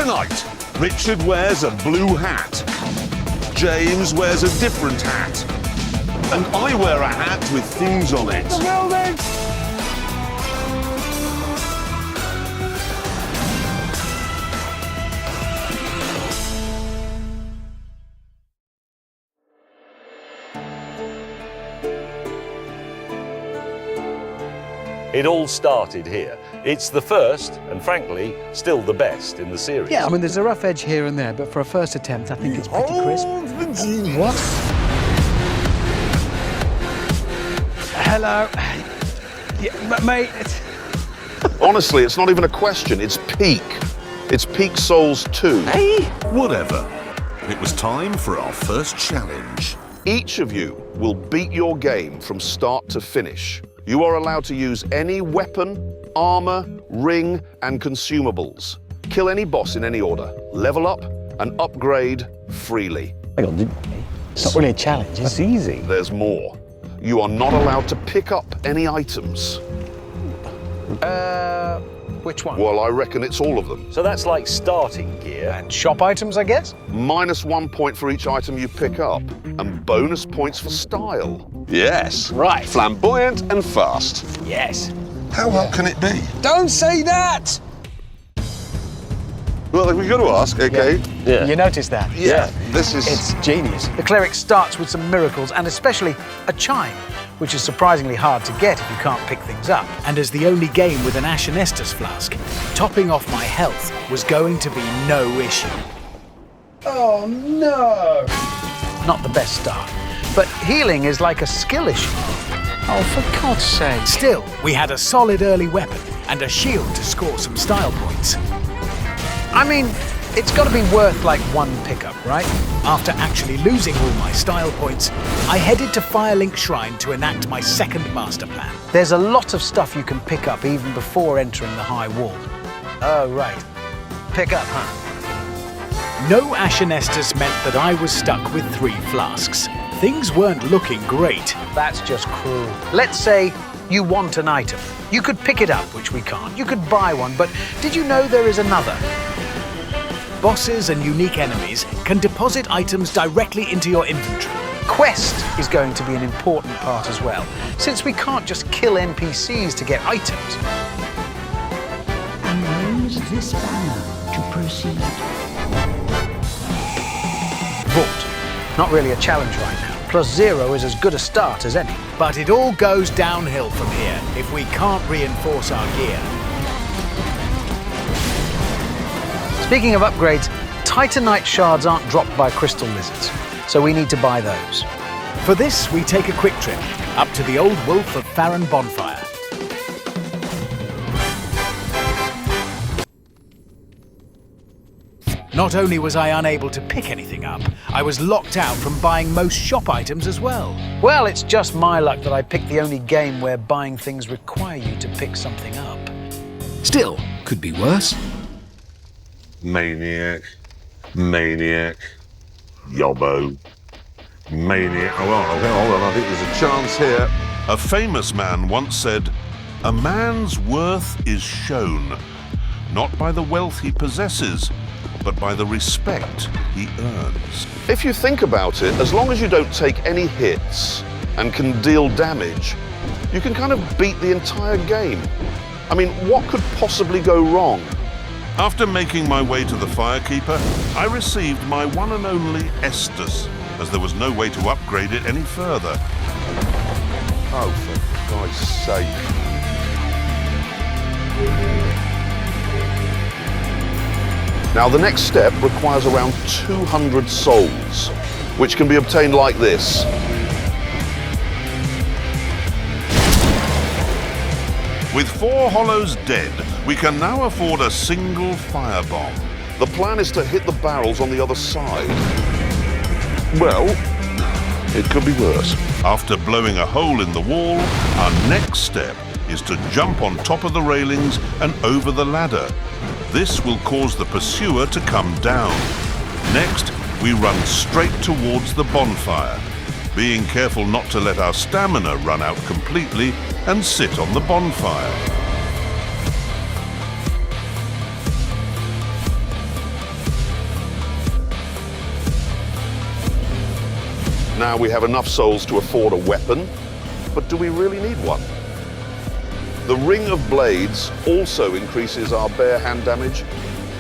Tonight, Richard wears a blue hat. James wears a different hat. And I wear a hat with things on it. The building! It all started here. It's the first, and frankly, still the best in the series. Yeah, I mean, there's a rough edge here and there, but for a first attempt, I think it's pretty crisp. What? Hello. Yeah, mate. Honestly, it's not even a question, it's peak. It's peak Souls 2. Hey, whatever. It was time for our first challenge. Each of you will beat your game from start to finish. You are allowed to use any weapon, armor, ring, and consumables. Kill any boss in any order, level up, and upgrade freely. Hang on, it's not really a challenge, it's easy. There's more. You are not allowed to pick up any items. Which one? Well, I reckon it's all of them. So that's like starting gear. And shop items, I guess? -1 point for each item you pick up, and bonus points for style. Yes. Right. Flamboyant and fast. Yes. How hard can it be? Don't say that! Well, we've got to ask, okay? Yeah. You noticed that? Yeah. This is... It's genius. The cleric starts with some miracles, and especially a chime, which is surprisingly hard to get if you can't pick things up. And as the only game with an Ashen Estus flask, topping off my health was going to be no issue. Oh no! Not the best start, but healing is like a skill issue. Oh, for God's sake. Still, we had a solid early weapon and a shield to score some style points. I mean, it's got to be worth like one pickup, right? After actually losing all my style points, I headed to Firelink Shrine to enact my second master plan. There's a lot of stuff you can pick up even before entering the high wall. Oh, right. Pick up, huh? No Ashen Estus meant that I was stuck with 3 flasks. Things weren't looking great. That's just cruel. Let's say you want an item. You could pick it up, which we can't. You could buy one, but did you know there is another? Bosses and unique enemies can deposit items directly into your inventory. Quest is going to be an important part as well, since we can't just kill NPCs to get items. Use this banner to proceed. Vault. Not really a challenge right now. +0 is as good a start as any. But it all goes downhill from here if we can't reinforce our gear. Speaking of upgrades, Titanite shards aren't dropped by crystal lizards, so we need to buy those. For this, we take a quick trip up to the old Wolf of Farron bonfire. Not only was I unable to pick anything up, I was locked out from buying most shop items as well. Well, it's just my luck that I picked the only game where buying things require you to pick something up. Still, could be worse. Maniac. Maniac. Yobbo. Maniac. Oh, hold on, I think there's a chance here. A famous man once said, "A man's worth is shown, not by the wealth he possesses, but by the respect he earns." If you think about it, as long as you don't take any hits and can deal damage, you can kind of beat the entire game. I mean, what could possibly go wrong? After making my way to the Firekeeper, I received my one and only Estus, as there was no way to upgrade it any further. Oh, for God's sake. Now, the next step requires around 200 souls, which can be obtained like this. With 4 hollows dead, we can now afford a single firebomb. The plan is to hit the barrels on the other side. Well, it could be worse. After blowing a hole in the wall, our next step is to jump on top of the railings and over the ladder. This will cause the pursuer to come down. Next, we run straight towards the bonfire, being careful not to let our stamina run out completely and sit on the bonfire. Now we have enough souls to afford a weapon, but do we really need one? The Ring of Blades also increases our bare hand damage,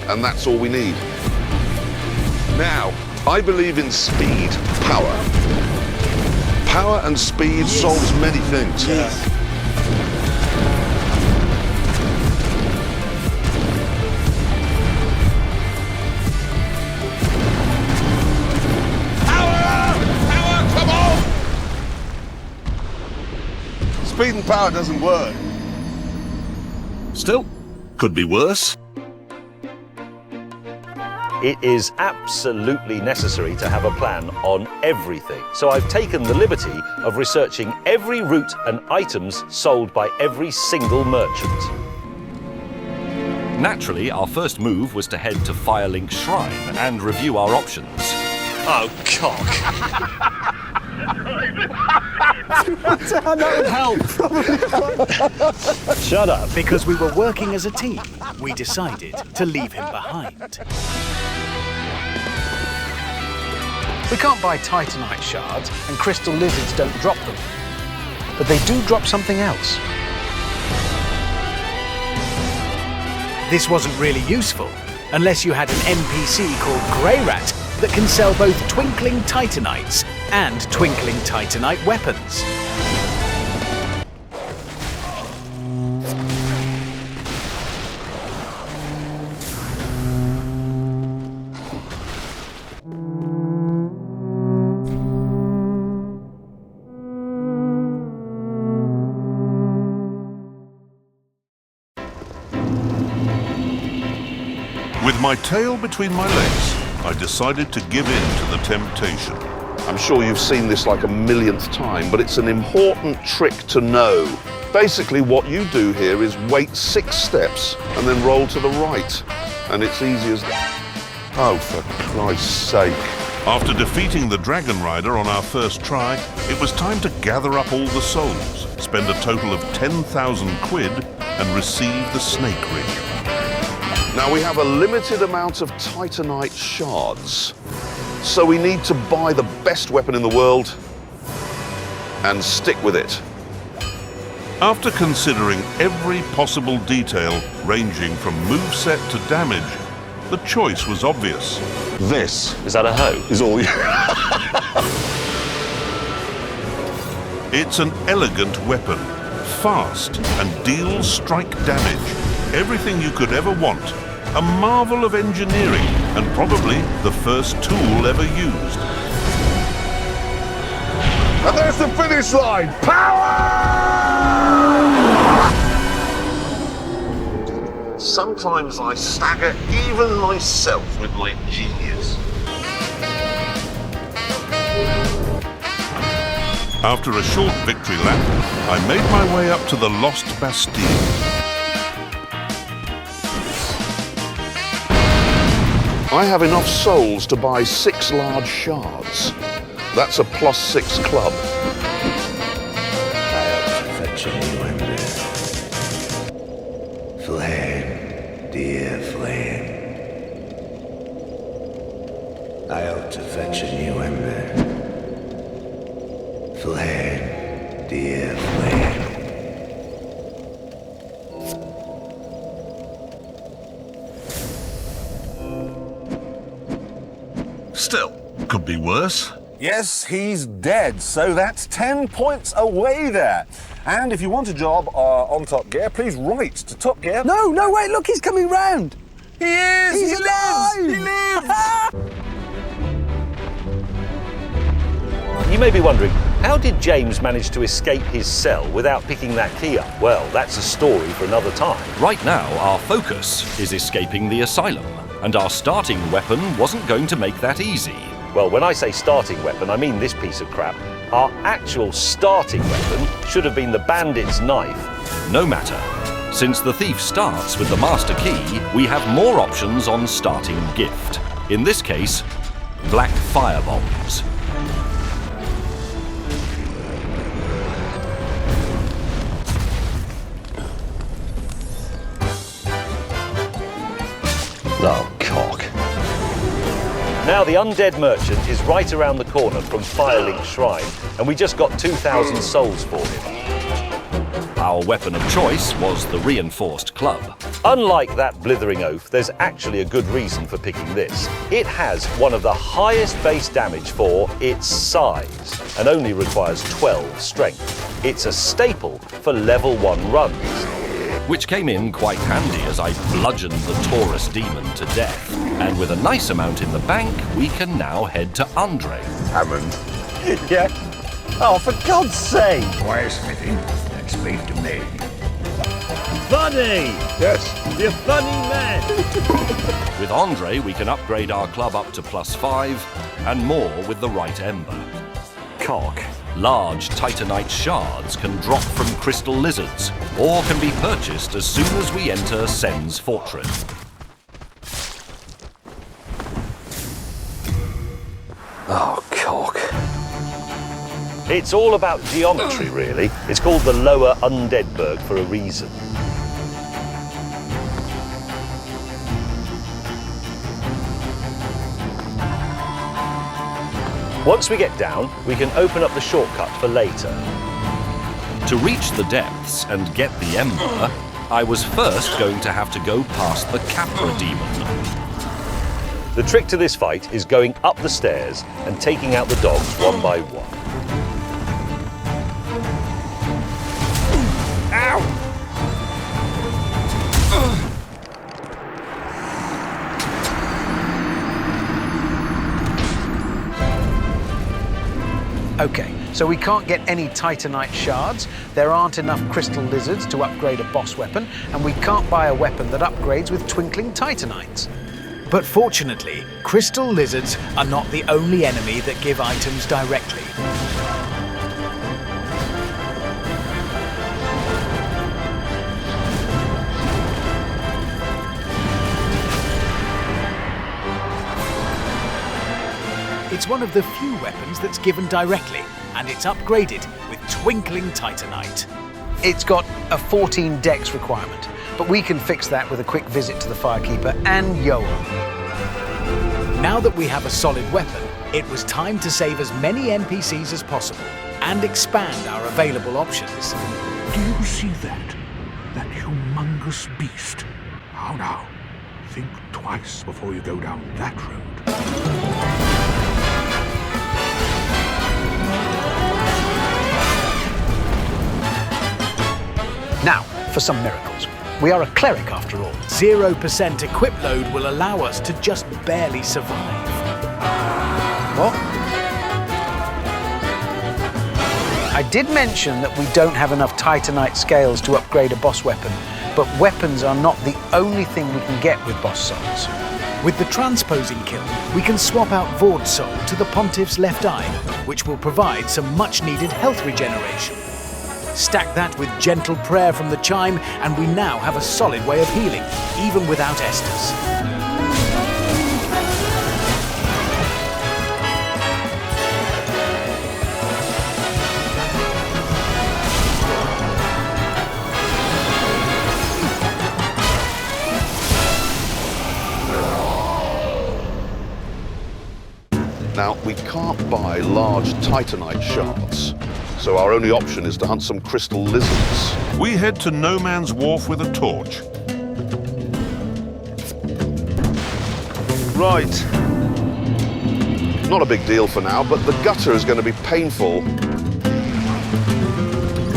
and that's all we need. Now, I believe in speed, power. Power and speed solves many things. Speed and power doesn't work. Still, could be worse. It is absolutely necessary to have a plan on everything. So I've taken the liberty of researching every route and items sold by every single merchant. Naturally, our first move was to head to Firelink Shrine and review our options. Oh, cock. That would help. Shut up. Because we were working as a team, we decided to leave him behind. We can't buy Titanite shards, and crystal lizards don't drop them. But they do drop something else. This wasn't really useful, unless you had an NPC called Grey Rat that can sell both twinkling Titanites and twinkling Titanite weapons. With my tail between my legs, I decided to give in to the temptation. I'm sure you've seen this like a millionth time, but it's an important trick to know. Basically, what you do here is wait 6 steps and then roll to the right. And it's easy as that. Oh, for Christ's sake. After defeating the Dragon Rider on our first try, it was time to gather up all the souls, spend a total of 10,000 quid, and receive the Snake Ring. Now we have a limited amount of Titanite shards, so we need to buy the best weapon in the world and stick with it. After considering every possible detail, ranging from moveset to damage, the choice was obvious. This Is that a hoe? is all you... It's an elegant weapon, fast and deals strike damage. Everything you could ever want. A marvel of engineering, and probably the first tool ever used. And there's the finish line! Power! Sometimes I stagger even myself with my genius. After a short victory lap, I made my way up to the Lost Bastille. I have enough souls to buy 6 large shards. That's a +6 club. Flame, dear flame. I ought to fetch a new ember. Flame, dear flame. Still, could be worse. Yes, he's dead, so that's 10 points away there. And if you want a job on Top Gear, please write to Top Gear. No, wait, look, he's coming round. He is! He's alive! He lives! You may be wondering, how did James manage to escape his cell without picking that key up? Well, that's a story for another time. Right now, our focus is escaping the asylum, and our starting weapon wasn't going to make that easy. Well, when I say starting weapon, I mean this piece of crap. Our actual starting weapon should have been the bandit's knife. No matter. Since the thief starts with the master key, we have more options on starting gift. In this case, black fire bombs. Oh, cock. Now the undead merchant is right around the corner from Firelink Shrine, and we just got 2,000 souls for him. Our weapon of choice was the reinforced club. Unlike that blithering oaf, there's actually a good reason for picking this. It has one of the highest base damage for its size, and only requires 12 strength. It's a staple for level 1 runs. Which came in quite handy as I bludgeoned the Taurus demon to death. And with a nice amount in the bank, we can now head to Andre. Hammond. Yeah? Oh, for God's sake! Why, Smithy? Explain to me. Funny! Yes. You're funny man! With Andre, we can upgrade our club up to +5, and more with the right ember. Cock. Large titanite shards can drop from crystal lizards, or can be purchased as soon as we enter Sen's fortress. Oh, cock. It's all about geometry, really. It's called the Lower Undeadburg for a reason. Once we get down, we can open up the shortcut for later. To reach the depths and get the ember, I was first going to have to go past the Capra demon. The trick to this fight is going up the stairs and taking out the dogs one by one. Ow! Okay, so we can't get any titanite shards, there aren't enough crystal lizards to upgrade a boss weapon, and we can't buy a weapon that upgrades with twinkling titanites. But fortunately, crystal lizards are not the only enemy that give items directly. It's one of the few weapons that's given directly, and it's upgraded with twinkling titanite. It's got a 14 dex requirement, but we can fix that with a quick visit to the Firekeeper and Yoel. Now that we have a solid weapon, it was time to save as many NPCs as possible and expand our available options. Do you see that? That humongous beast? How now? Think twice before you go down that road. Now, for some miracles. We are a cleric after all. 0% equip load will allow us to just barely survive. What? I did mention that we don't have enough titanite scales to upgrade a boss weapon, but weapons are not the only thing we can get with boss souls. With the transposing kiln, we can swap out Vord's soul to the Pontiff's left eye, which will provide some much-needed health regeneration. Stack that with gentle prayer from the chime, and we now have a solid way of healing, even without Estus. Now, we can't buy large titanite shards, so our only option is to hunt some crystal lizards. We head to No Man's Wharf with a torch. Right. Not a big deal for now, but the gutter is going to be painful.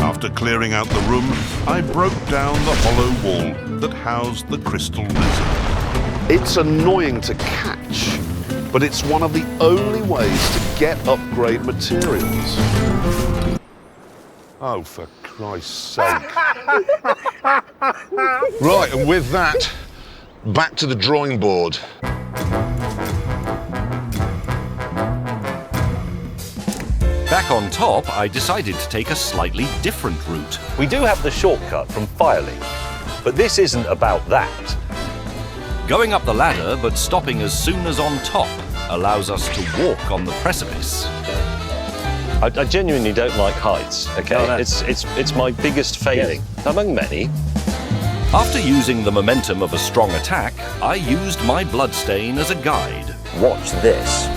After clearing out the room, I broke down the hollow wall that housed the crystal lizard. It's annoying to catch, but it's one of the only ways to get upgrade materials. Oh, for Christ's sake. Right, and with that, back to the drawing board. Back on top, I decided to take a slightly different route. We do have the shortcut from Firelink, but this isn't about that. Going up the ladder, but stopping as soon as on top, allows us to walk on the precipice. I genuinely don't like heights, okay? No, no. It's my biggest failing, among many. After using the momentum of a strong attack, I used my bloodstain as a guide. Watch this.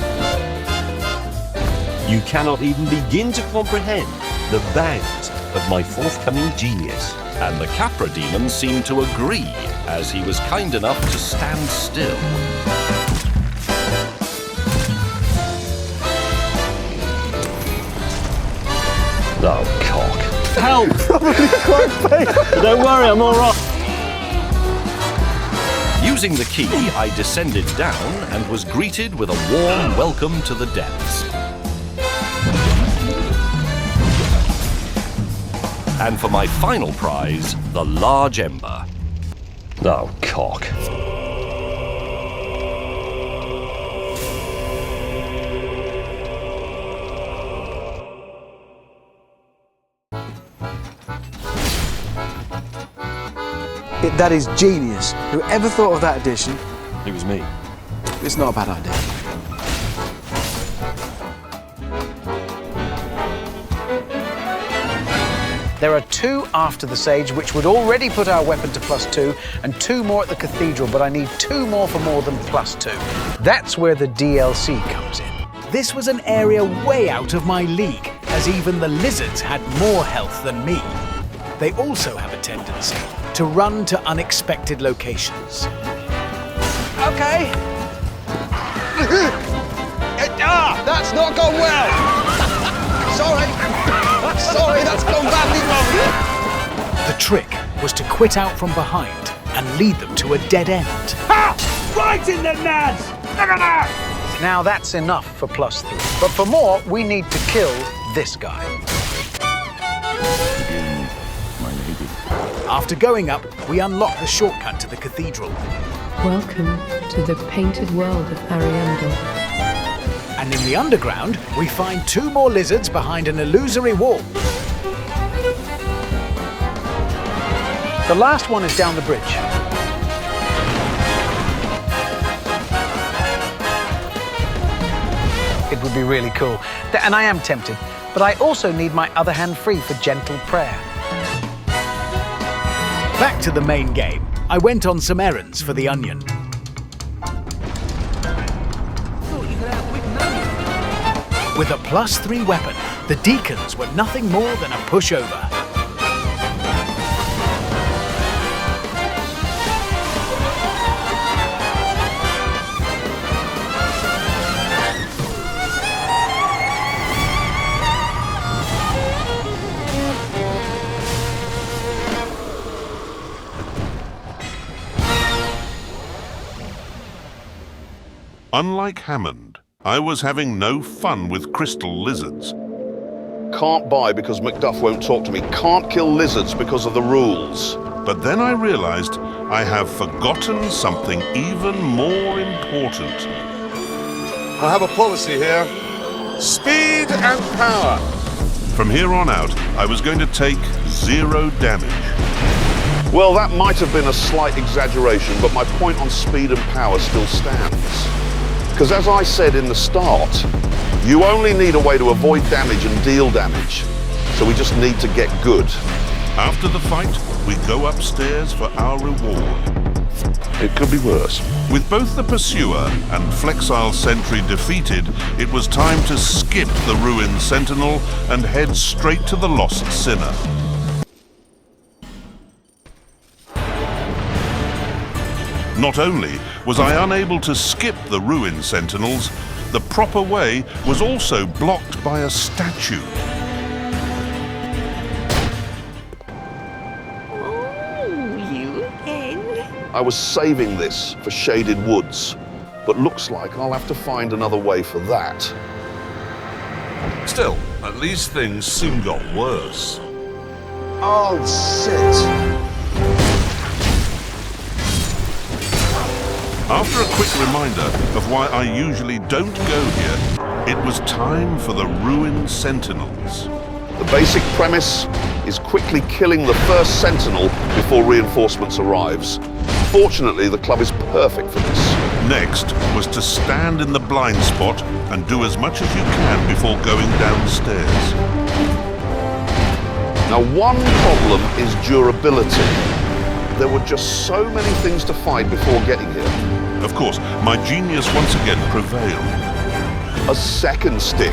You cannot even begin to comprehend the bounds of my forthcoming genius. And the Capra demon seemed to agree, as he was kind enough to stand still. Oh, cock. Help! Don't worry, I'm all right. Using the key, I descended down and was greeted with a warm welcome to the depths. And for my final prize, the large ember. Oh, cock. That is genius. Whoever thought of that addition? It was me. It's not a bad idea. There are 2 after the sage, which would already put our weapon to +2, and 2 more at the cathedral, but I need 2 more for more than +2. That's where the DLC comes in. This was an area way out of my league, as even the lizards had more health than me. They also have a tendency to run to unexpected locations. Okay. That's not gone well. Sorry. Sorry, that's gone badly wrong. The trick was to quit out from behind and lead them to a dead end. Ha! Right in the nads! Look at that! Now that's enough for +3. But for more, we need to kill this guy. After going up, we unlock the shortcut to the cathedral. Welcome to the painted world of Ariandel. And in the underground, we find 2 more lizards behind an illusory wall. The last one is down the bridge. It would be really cool. And I am tempted, but I also need my other hand free for gentle prayer. Back to the main game. I went on some errands for the onion. With a +3 weapon, the deacons were nothing more than a pushover. Unlike Hammond, I was having no fun with crystal lizards. Can't buy because Macduff won't talk to me. Can't kill lizards because of the rules. But then I realized I have forgotten something even more important. I have a policy here. Speed and power. From here on out, I was going to take 0 damage. Well, that might have been a slight exaggeration, but my point on speed and power still stands. Because as I said in the start, you only need a way to avoid damage and deal damage. So we just need to get good. After the fight, we go upstairs for our reward. It could be worse. With both the Pursuer and Flexile Sentry defeated, it was time to skip the Ruined Sentinel and head straight to the Lost Sinner. Not only was I unable to skip the Ruined Sentinels, the proper way was also blocked by a statue. I was saving this for Shaded Woods, but looks like I'll have to find another way for that. Still, at least things soon got worse. Oh, shit. After a quick reminder of why I usually don't go here, it was time for the Ruined Sentinels. The basic premise is quickly killing the first Sentinel before reinforcements arrives. Fortunately, the club is perfect for this. Next was to stand in the blind spot and do as much as you can before going downstairs. Now, one problem is durability. There were just so many things to fight before getting here. Of course, my genius once again prevailed. A second stick.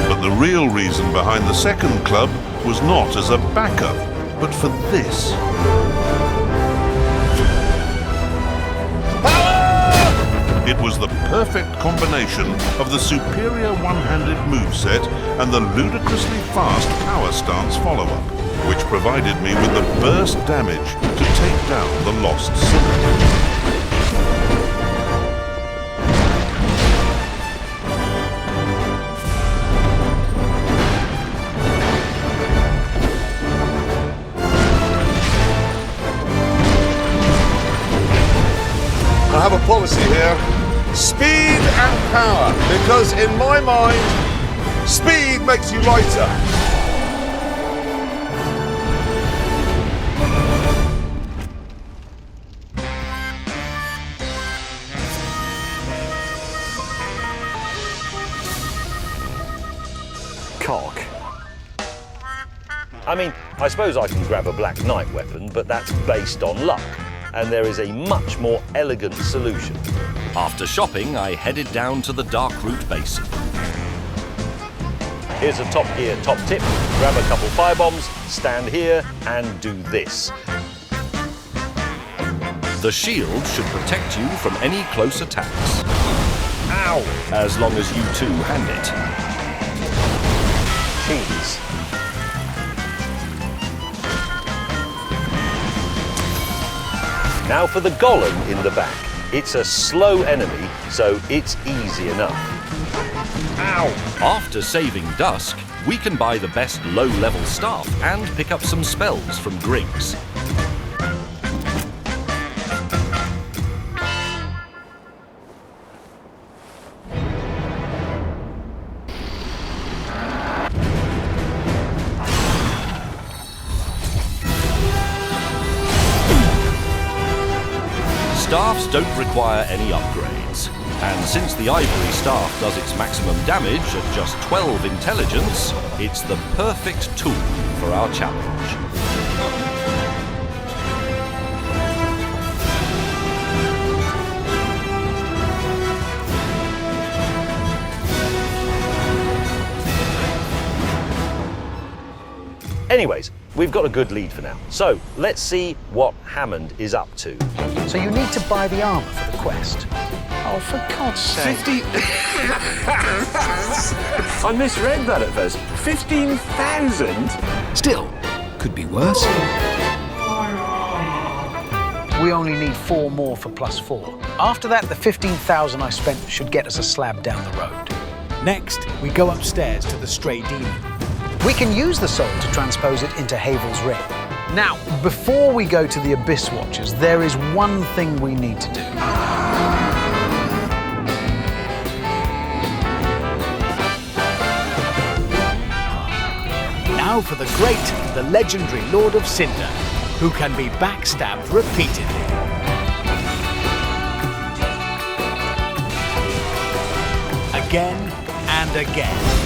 But the real reason behind the second club was not as a backup, but for this. It was the perfect combination of the superior one-handed moveset and the ludicrously fast power stance follow-up, which provided me with the burst damage to take down the lost cylinder. I have a policy here. Speed and power, because in my mind, speed makes you lighter. Cock. I mean, I suppose I can grab a Black Knight weapon, but that's based on luck, and there is a much more elegant solution. After shopping, I headed down to the Darkroot Basin. Here's a Top Gear top tip. Grab a couple firebombs, stand here, and do this. The shield should protect you from any close attacks. Ow! As long as you two hand it. Cheese. Now for the golem in the back. It's a slow enemy, so it's easy enough. Ow! After saving Dusk, we can buy the best low-level staff and pick up some spells from Griggs. Staffs don't require any upgrades, and since the ivory staff does its maximum damage at just 12 intelligence, it's the perfect tool for our challenge. Anyways, we've got a good lead for now. So, let's see what Hammond is up to. So you need to buy the armour for the quest. Oh, for God's sake. 50... I misread that at first. 15,000? Still, could be worse. We only need 4 more for +4. After that, the 15,000 I spent should get us a slab down the road. Next, we go upstairs to the stray demon. We can use the soul to transpose it into Havel's ring. Now, before we go to the Abyss Watchers, there is one thing we need to do. Now for the great, the legendary Lord of Cinder, who can be backstabbed repeatedly. Again and again.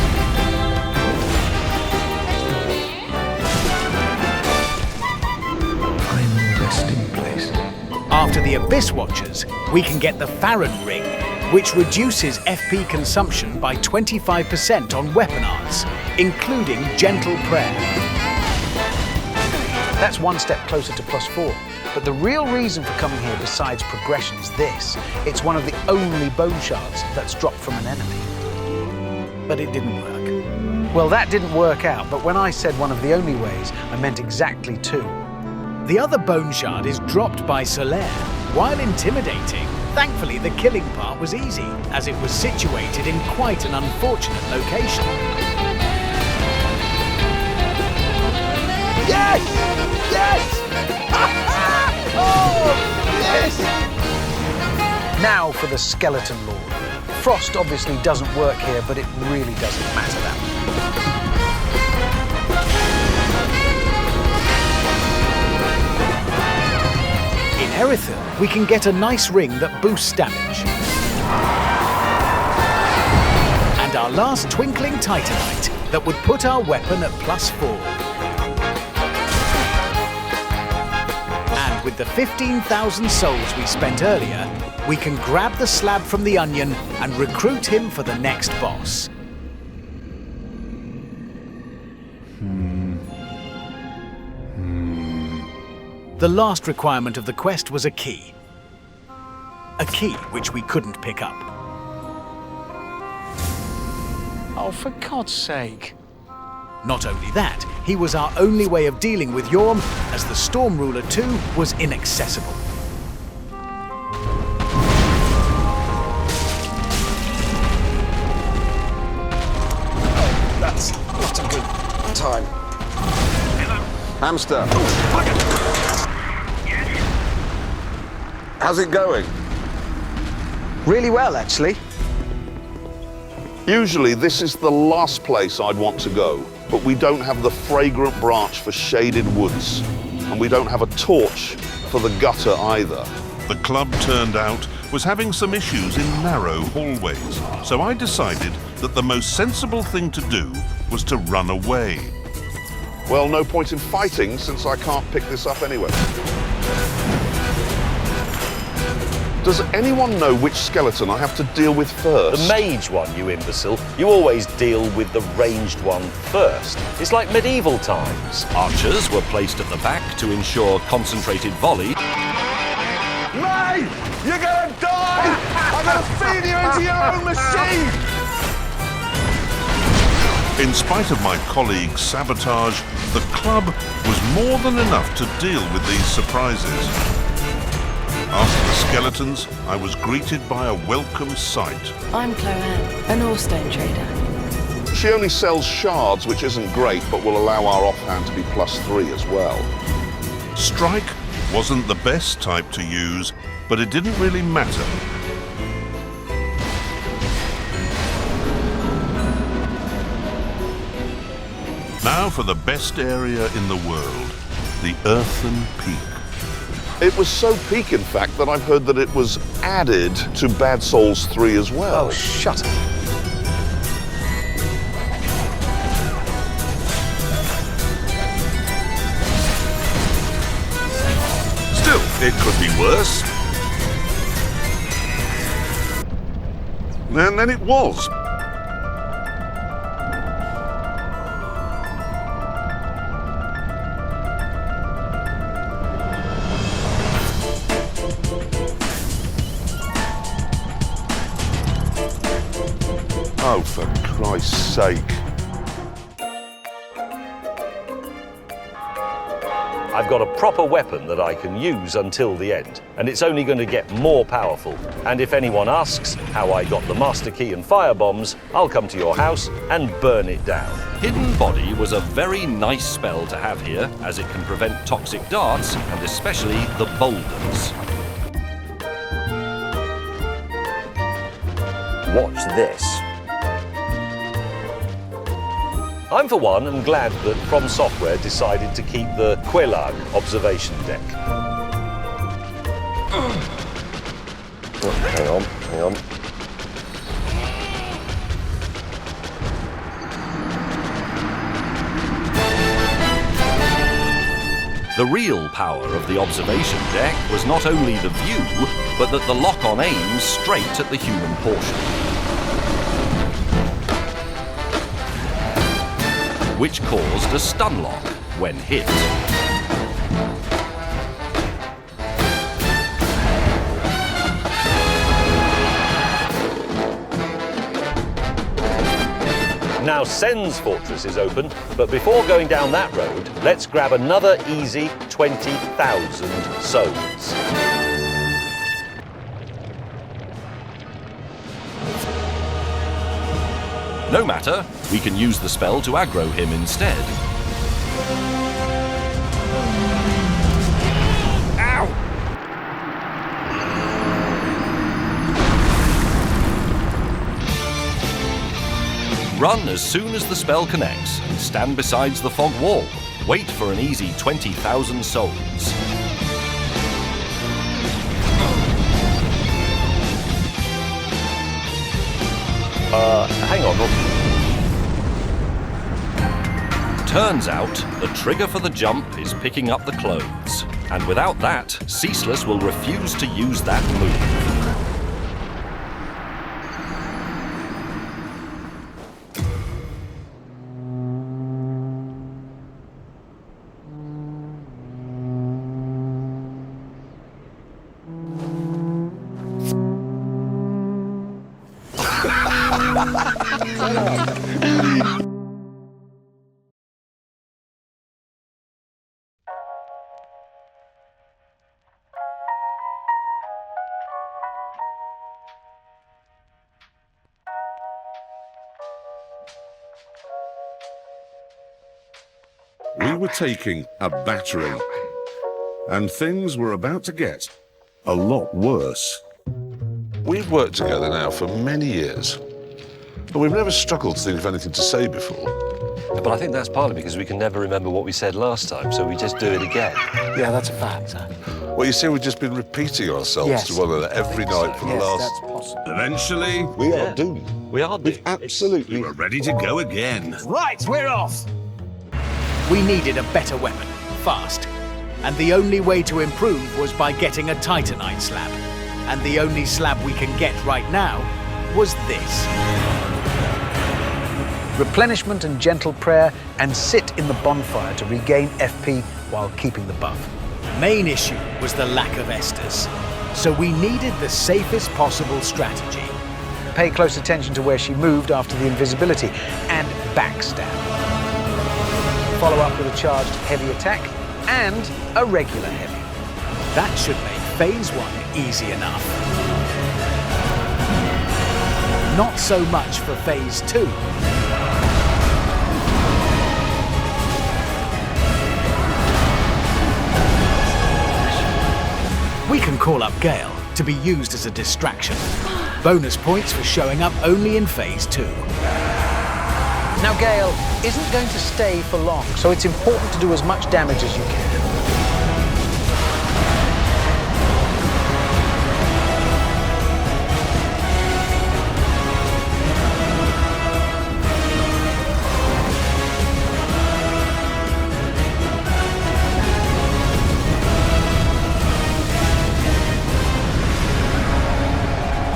After the Abyss Watchers, we can get the Farron Ring, which reduces FP consumption by 25% on weapon arts, including Gentle Prayer. That's one step closer to +4, but the real reason for coming here besides progression is this. It's one of the only bone shards that's dropped from an enemy. But it didn't work. Well, that didn't work out, but when I said one of the only ways, I meant exactly 2. The other bone shard is dropped by Solaire. While intimidating, thankfully the killing part was easy, as it was situated in quite an unfortunate location. Yes! Yes! Oh, yes! Now for the Skeleton Lord. Frost obviously doesn't work here, but it really doesn't matter that much. In Erithil, we can get a nice ring that boosts damage. And our last twinkling titanite that would put our weapon at +4. And with the 15,000 souls we spent earlier, we can grab the slab from the onion and recruit him for the next boss. The last requirement of the quest was a key. A key which we couldn't pick up. Oh, for God's sake. Not only that, he was our only way of dealing with Yorm, as the Storm Ruler 2 was inaccessible. That's not a good time. Hamster. How's it going? Really well, actually. Usually this is the last place I'd want to go, but we don't have the fragrant branch for shaded woods, and we don't have a torch for the gutter either. The club, turned out, was having some issues in narrow hallways, so I decided that the most sensible thing to do was to run away. Well, no point in fighting since I can't pick this up anyway. Does anyone know which skeleton I have to deal with first? The mage one, you imbecile. You always deal with the ranged one first. It's like medieval times. Archers were placed at the back to ensure concentrated volley. Mate! You're gonna die! I'm gonna feed you into your own machine! In spite of my colleagues' sabotage, the club was more than enough to deal with these surprises. After the skeletons, I was greeted by a welcome sight. I'm Chloanne, an ore stone trader. She only sells shards, which isn't great, but will allow our offhand to be +3 as well. Strike wasn't the best type to use, but it didn't really matter. Now for the best area in the world, the Earthen Peak. It was so peak, in fact, that I've heard that it was added to Bad Souls 3 as well. Oh, shut up. Still, it could be worse. And then it was. Oh, for Christ's sake. I've got a proper weapon that I can use until the end, and it's only going to get more powerful. And if anyone asks how I got the master key and firebombs, I'll come to your house and burn it down. Hidden Body was a very nice spell to have here, as it can prevent toxic darts, and especially the boulders. Watch this. I'm, for one, am glad that From Software decided to keep the Quelag observation deck. Oh, hang on. The real power of the observation deck was not only the view, but that the lock-on aims straight at the human portion, which caused a stun lock when hit. Now Sen's fortress is open, but before going down that road, let's grab another easy 20,000 souls. No matter, we can use the spell to aggro him instead. Ow! Run as soon as the spell connects and stand beside the fog wall. Wait for an easy 20,000 souls. Hang on. Turns out, the trigger for the jump is picking up the clothes. And without that, Ceaseless will refuse to use that move. We were taking a battering, and things were about to get a lot worse. We've worked together now for many years, but we've never struggled to think of anything to say before. But I think that's partly because we can never remember what we said last time, so we just do it again. Yeah, that's a fact. Well, you see, we've just been repeating ourselves to one another every night for the last... That's possible. Eventually, We are doomed. We are doing Absolutely. we were ready to go again. Right, we're off! We needed a better weapon, fast. And the only way to improve was by getting a Titanite slab. And the only slab we can get right now was this. Replenishment and gentle prayer, and sit in the bonfire to regain FP while keeping the buff. Main issue was the lack of Esters. So we needed the safest possible strategy. Pay close attention to where she moved after the invisibility, and backstab. Follow up with a charged heavy attack and a regular heavy. That should make phase 1 easy enough. Not so much for phase 2. We can call up Gale to be used as a distraction. Bonus points for showing up only in phase 2. Now Gale isn't going to stay for long, so it's important to do as much damage as you can.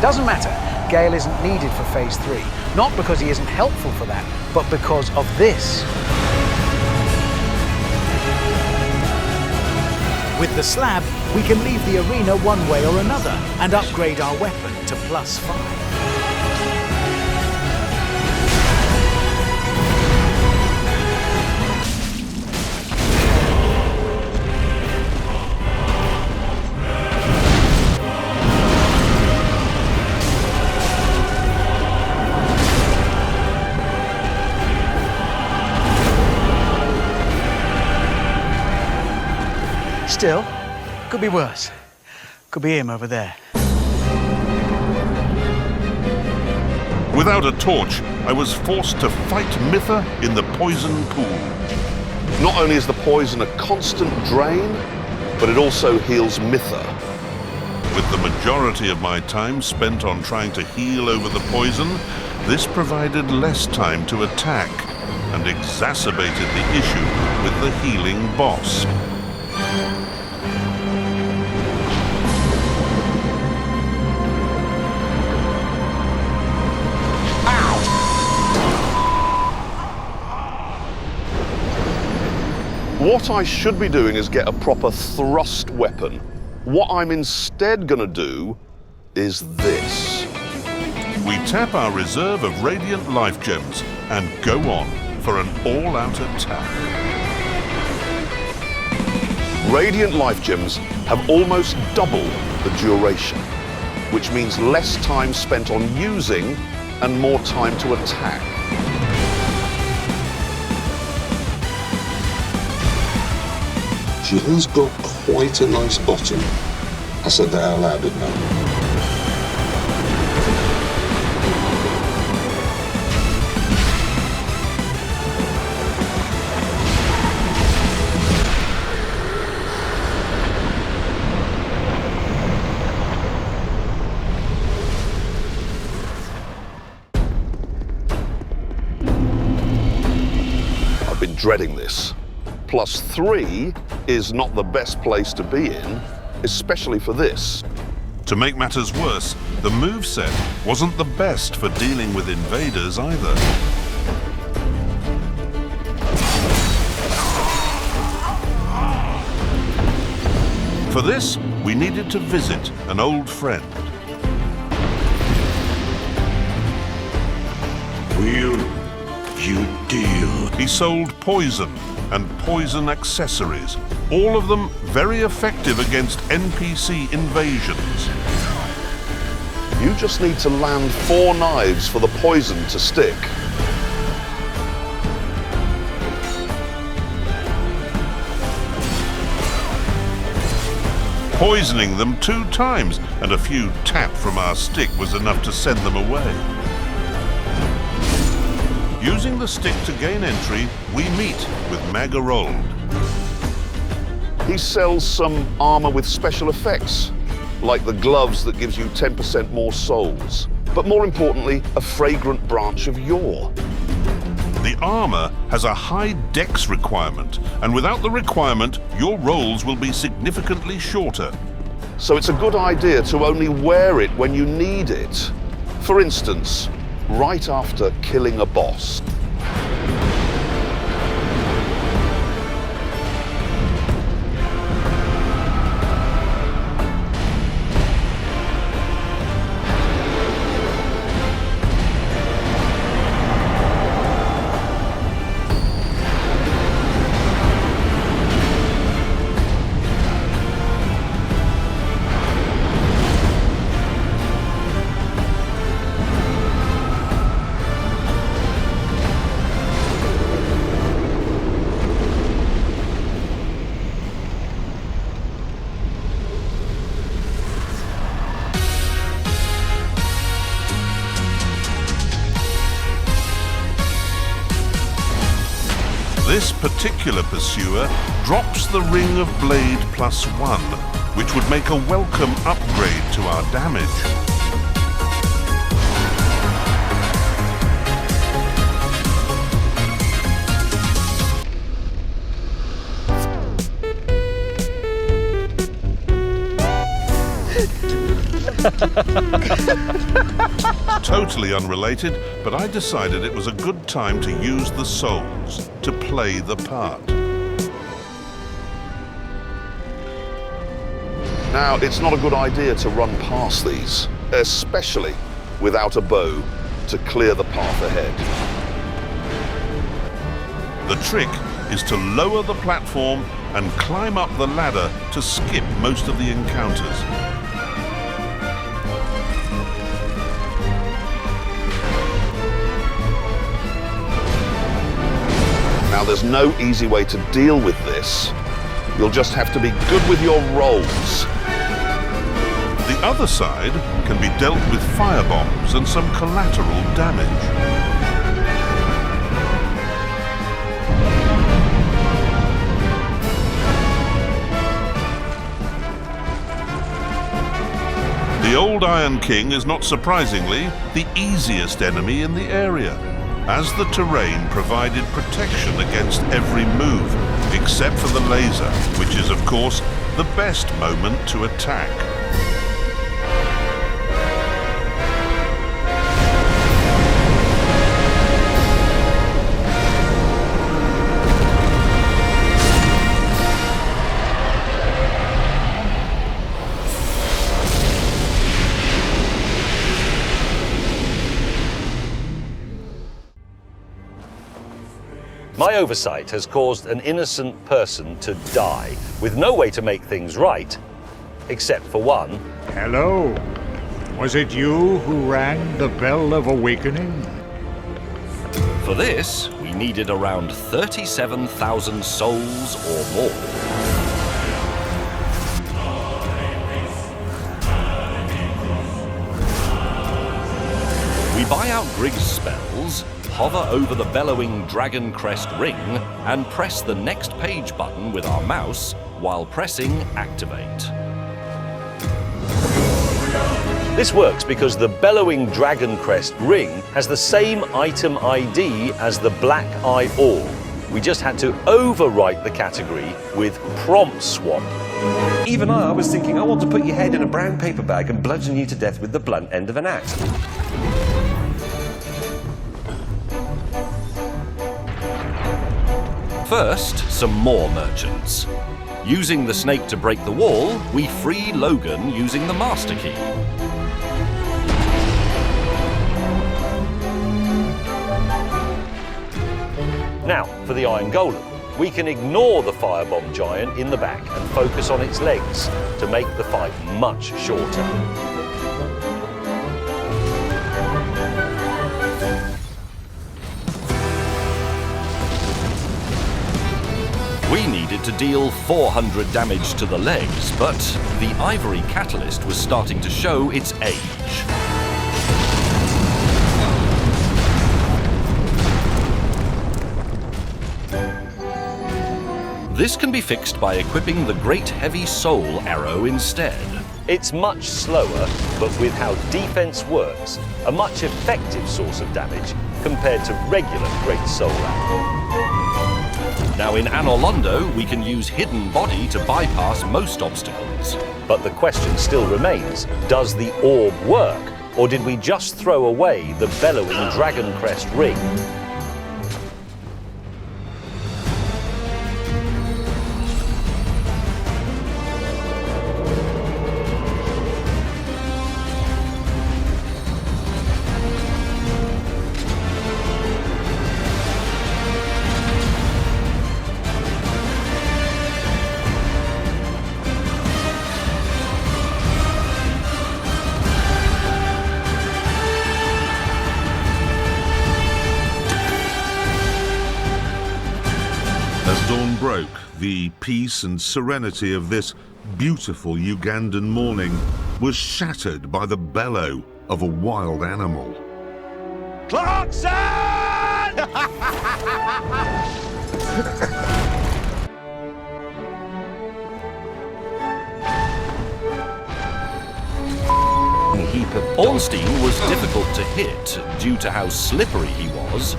Doesn't matter, Gale isn't needed for phase 3. Not because he isn't helpful for that, but because of this. With the slab, we can leave the arena one way or another and upgrade our weapon to +5. Still, could be worse. Could be him over there. Without a torch, I was forced to fight Mitha in the poison pool. Not only is the poison a constant drain, but it also heals Mitha. With the majority of my time spent on trying to heal over the poison, this provided less time to attack and exacerbated the issue with the healing boss. What I should be doing is get a proper thrust weapon. What I'm instead gonna do is this. We tap our reserve of radiant life gems and go on for an all-out attack. Radiant life gems have almost double the duration, which means less time spent on using and more time to attack. She has got quite a nice bottom. I said that out loud, didn't I? I've been dreading this. plus 3 is not the best place to be in, especially for this. To make matters worse, the moveset wasn't the best for dealing with invaders either. For this, we needed to visit an old friend. Will you deal? He sold poison and poison accessories, all of them very effective against NPC invasions. You just need to land 4 knives for the poison to stick. Poisoning them 2 times, and a few tap from our stick was enough to send them away. Using the stick to gain entry, we meet with Magarold. He sells some armor with special effects, like the gloves that gives you 10% more souls. But more importantly, a fragrant branch of yore. The armor has a high dex requirement, and without the requirement, your rolls will be significantly shorter. So it's a good idea to only wear it when you need it. For instance, right after killing a boss. This particular pursuer drops the Ring of Blade +1, which would make a welcome upgrade to our damage. Totally unrelated, but I decided it was a good time to use the souls to play the part. Now, it's not a good idea to run past these, especially without a bow to clear the path ahead. The trick is to lower the platform and climb up the ladder to skip most of the encounters. Now, there's no easy way to deal with this. You'll just have to be good with your rolls. The other side can be dealt with firebombs and some collateral damage. The old Iron King is not surprisingly the easiest enemy in the area, as the terrain provided protection against every move, except for the laser, which is of course the best moment to attack. My oversight has caused an innocent person to die, with no way to make things right, except for one. Hello. Was it you who rang the bell of awakening? For this, we needed around 37,000 souls or more. We buy out Grig's spells, hover over the bellowing Dragon Crest ring, and press the next page button with our mouse while pressing Activate. This works because the bellowing Dragon Crest ring has the same item ID as the Black Eye Orb, We just had to overwrite the category with prompt swap. Even I was thinking, I want to put your head in a brown paper bag and bludgeon you to death with the blunt end of an axe. First, some more merchants. Using the snake to break the wall, we free Logan using the master key. Now, for the Iron Golem. We can ignore the firebomb giant in the back and focus on its legs to make the fight much shorter. We needed to deal 400 damage to the legs, but the ivory catalyst was starting to show its age. This can be fixed by equipping the Great Heavy Soul arrow instead. It's much slower, but with how defense works, a much effective source of damage compared to regular Great Soul arrow. Now in Anor Londo, we can use Hidden Body to bypass most obstacles. But the question still remains, does the orb work? Or did we just throw away the bellowing Dragon Crest ring? As dawn broke, the peace and serenity of this beautiful Ugandan morning was shattered by the bellow of a wild animal. Clarkson! Ornstein was difficult to hit due to how slippery he was.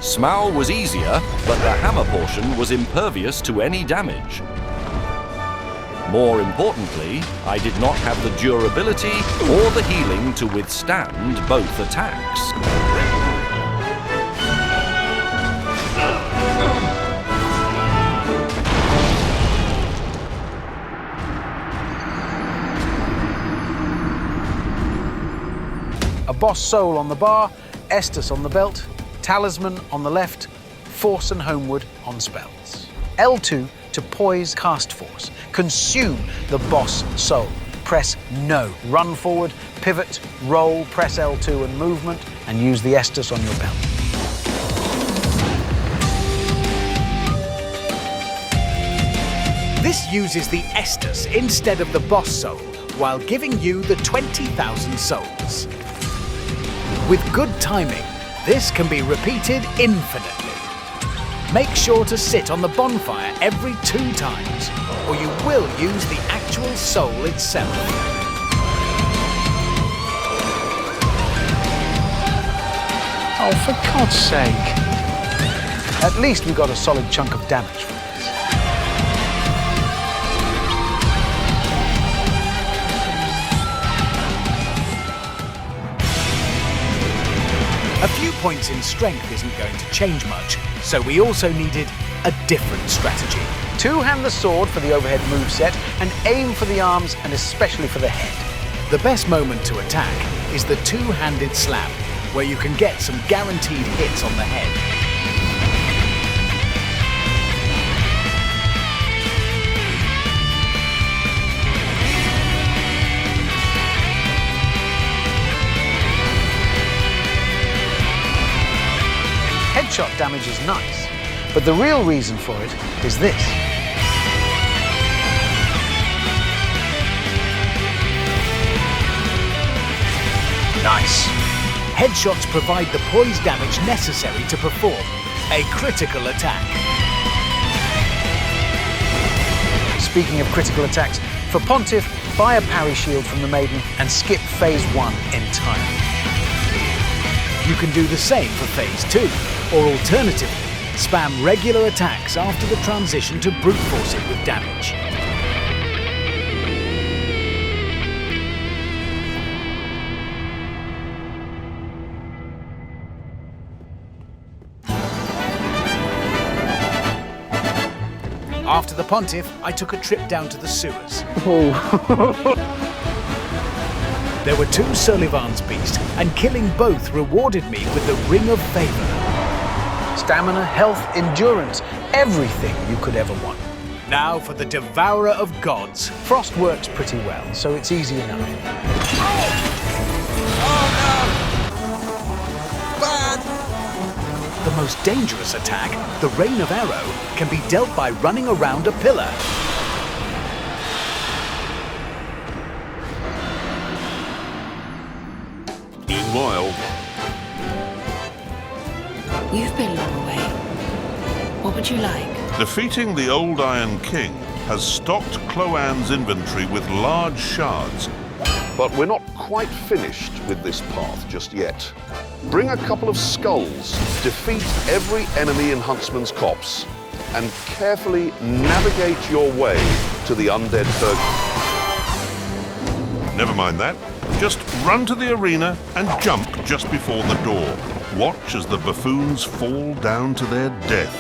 Smaug was easier, but the hammer portion was impervious to any damage. More importantly, I did not have the durability or the healing to withstand both attacks. A boss soul on the bar, Estus on the belt, Talisman on the left, Force and Homeward on spells. L2 to poise cast force. Consume the boss soul. Press no. Run forward, pivot, roll, press L2 and movement, and use the Estus on your belt. This uses the Estus instead of the boss soul, while giving you the 20,000 souls. With good timing, this can be repeated infinitely. Make sure to sit on the bonfire every 2 times, or you will use the actual soul itself. Oh, for God's sake. At least we got a solid chunk of damage from this. A few points in strength isn't going to change much, so we also needed a different strategy. Two-hand the sword for the overhead moveset and aim for the arms and especially for the head. The best moment to attack is the two-handed slam, where you can get some guaranteed hits on the head. Headshot damage is nice, but the real reason for it is this. Nice. Headshots provide the poise damage necessary to perform a critical attack. Speaking of critical attacks, for Pontiff, buy a parry shield from the Maiden and skip Phase 1 entirely. You can do the same for Phase 2, or alternatively, Spam regular attacks after the transition to brute force it with damage. After the Pontiff, I took a trip down to the sewers. There were 2 Solivan's Beast, and killing both rewarded me with the Ring of Favor. Stamina, health, endurance, everything you could ever want. Now for the Devourer of Gods. Frost works pretty well, so it's easy enough. The most dangerous attack, the Rain of Arrow, can be dealt by running around a pillar. Meanwhile, You've been long away. What would you like? defeating the Old Iron King has stocked Cloan's inventory with large shards. But we're not quite finished with this path just yet. Bring a couple of skulls, defeat every enemy in Huntsman's Copse, and carefully navigate your way to the undead Never mind that. Just run to the arena and jump just before the door. Watch as the buffoons fall down to their death.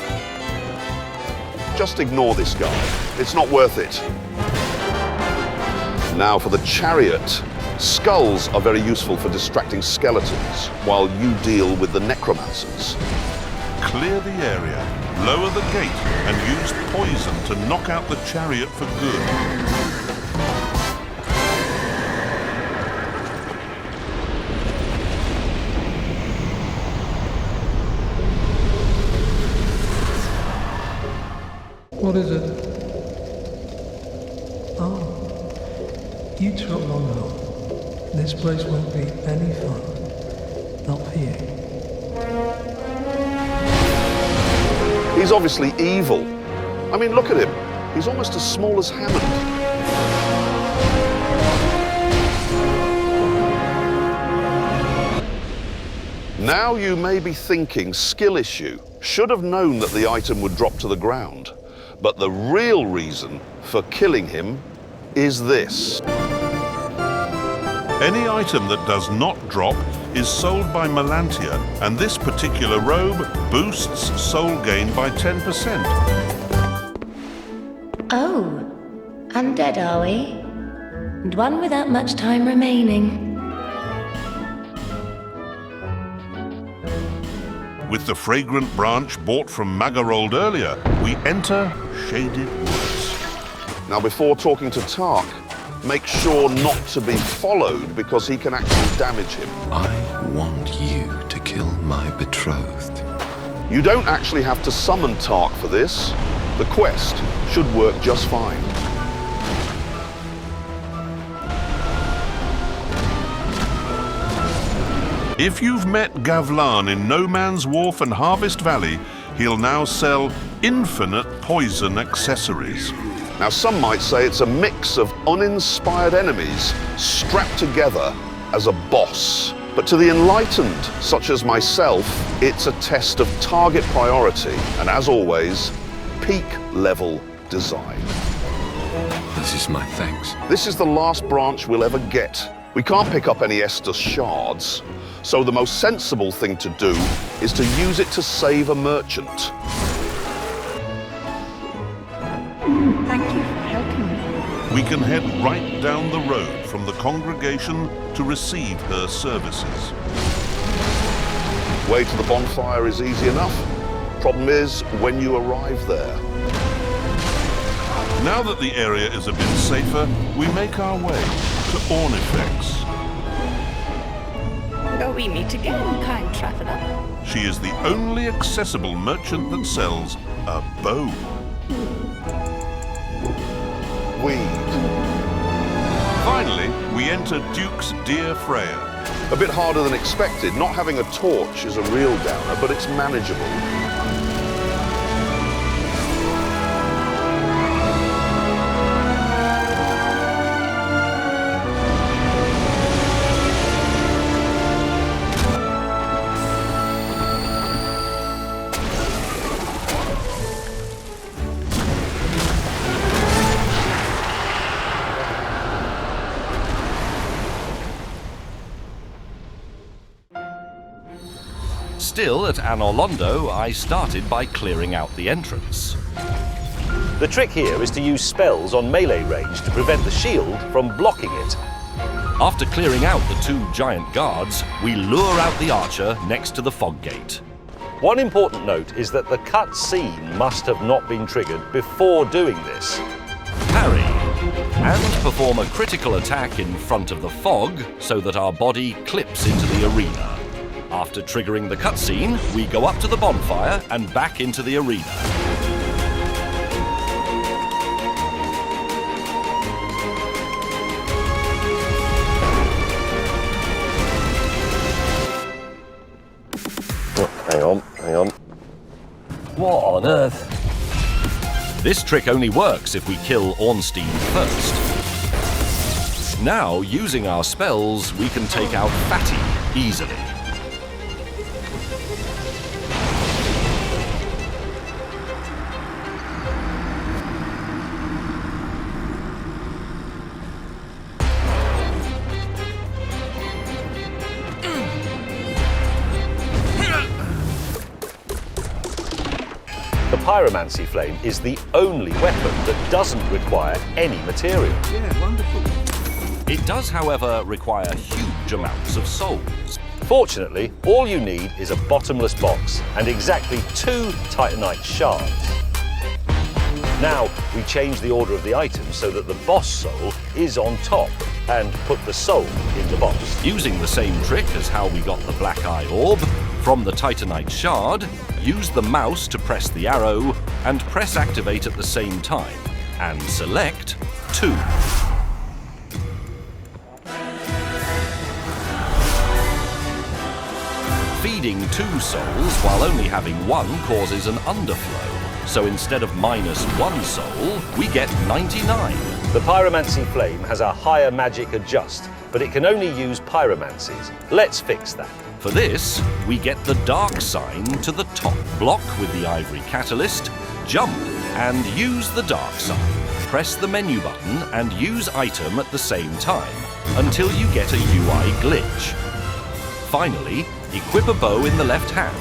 Just ignore this guy. It's not worth it. Now for the chariot. Skulls are very useful for distracting skeletons while you deal with the necromancers. Clear the area, lower the gate, and use poison to knock out the chariot for good. What is it? Oh, you took long enough. This place won't be any fun. Not for you. He's obviously evil. I mean, look at him. He's almost as small as Hammond. Now you may be thinking, skill issue. Should have known that the item would drop to the ground. But the real reason for killing him is this. Any item that does not drop is sold by Melantia, and this particular robe boosts soul gain by 10%. Oh, undead are we? And one without much time remaining. With the fragrant branch bought from Magarold earlier, we enter Shaded Woods. Now before talking to Tark, make sure not to be followed because he can actually damage him. I want you to kill my betrothed. You don't actually have to summon Tark for this. The quest should work just fine. If you've met Gavlan in No Man's Wharf and Harvest Valley, he'll now sell infinite poison accessories. Now some might say it's a mix of uninspired enemies strapped together as a boss. But to the enlightened, such as myself, it's a test of target priority and, as always, peak level design. This is my thanks. This is the last branch we'll ever get. We can't pick up any Estus shards, so the most sensible thing to do is to use it to save a merchant. Thank you for helping me. We can head right down the road from the congregation to receive her services. Way to the bonfire is easy enough. Problem is when you arrive there. Now that the area is a bit safer, we make our way to Ornifex. Oh, we meet again, kind traveler. She is the only accessible merchant that sells a bow. Weed. Finally, we enter Duke's Dear Freya. A bit harder than expected. Not having a torch is a real downer, but it's manageable. Still, at Anorlondo, I started by clearing out the entrance. The trick here is to use spells on melee range to prevent the shield from blocking it. After clearing out the 2 giant guards, we lure out the archer next to the fog gate. One important note is that the cut scene must have not been triggered before doing this. Parry, and perform a critical attack in front of the fog so that our body clips into the arena. After triggering the cutscene, we go up to the bonfire and back into the arena. Hang on. What on earth? This trick only works if we kill Ornstein first. Now, using our spells, we can take out Fatty easily. The Pyromancy Flame is the only weapon that doesn't require any material. Yeah, wonderful. It does, however, require huge amounts of souls. Fortunately, all you need is a bottomless box and exactly 2 Titanite shards. Now, we change the order of the items so that the boss soul is on top and put the soul in the box. Using the same trick as how we got the Black Eye Orb, from the Titanite shard, use the mouse to press the arrow and press activate at the same time, and select 2. Feeding 2 souls while only having 1 causes an underflow. So instead of -1 soul, we get 99. The Pyromancy Flame has a higher magic adjust, but it can only use pyromancies. Let's fix that. For this, we get the dark sign to the top. Block with the ivory catalyst, jump, and use the dark sign. Press the menu button and use item at the same time, until you get a UI glitch. Finally, equip a bow in the left hand,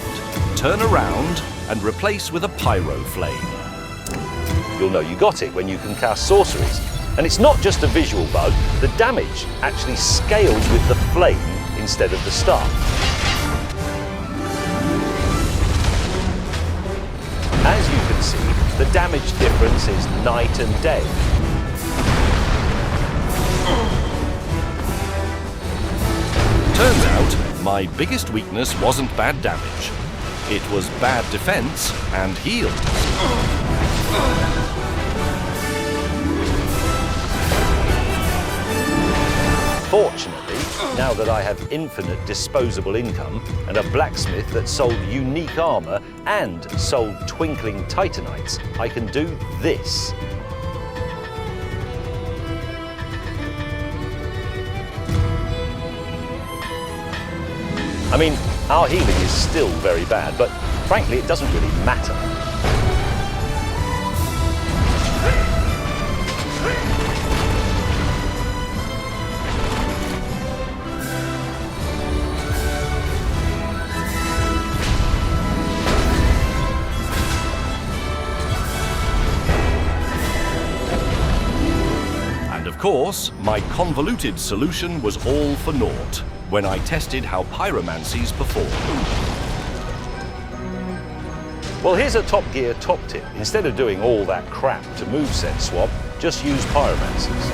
turn around, and replace with a pyro flame. You'll know you got it when you can cast sorceries. And it's not just a visual bug, the damage actually scales with the flame instead of the star. As you can see, the damage difference is night and day. Turns out, my biggest weakness wasn't bad damage. It was bad defense and heals. Fortunately, now that I have infinite disposable income and a blacksmith that sold unique armor and sold twinkling titanites, I can do this. I mean, our healing is still very bad, but frankly, it doesn't really matter. And of course, my convoluted solution was all for naught when I tested how pyromancies perform. Well, here's a Top Gear top tip. Instead of doing all that crap to moveset swap, just use pyromancies.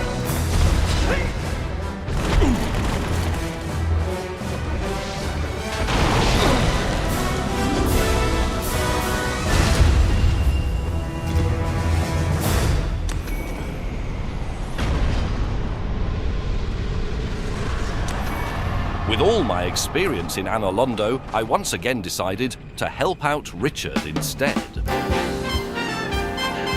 With all my experience in Anorlondo, I once again decided to help out Richard instead.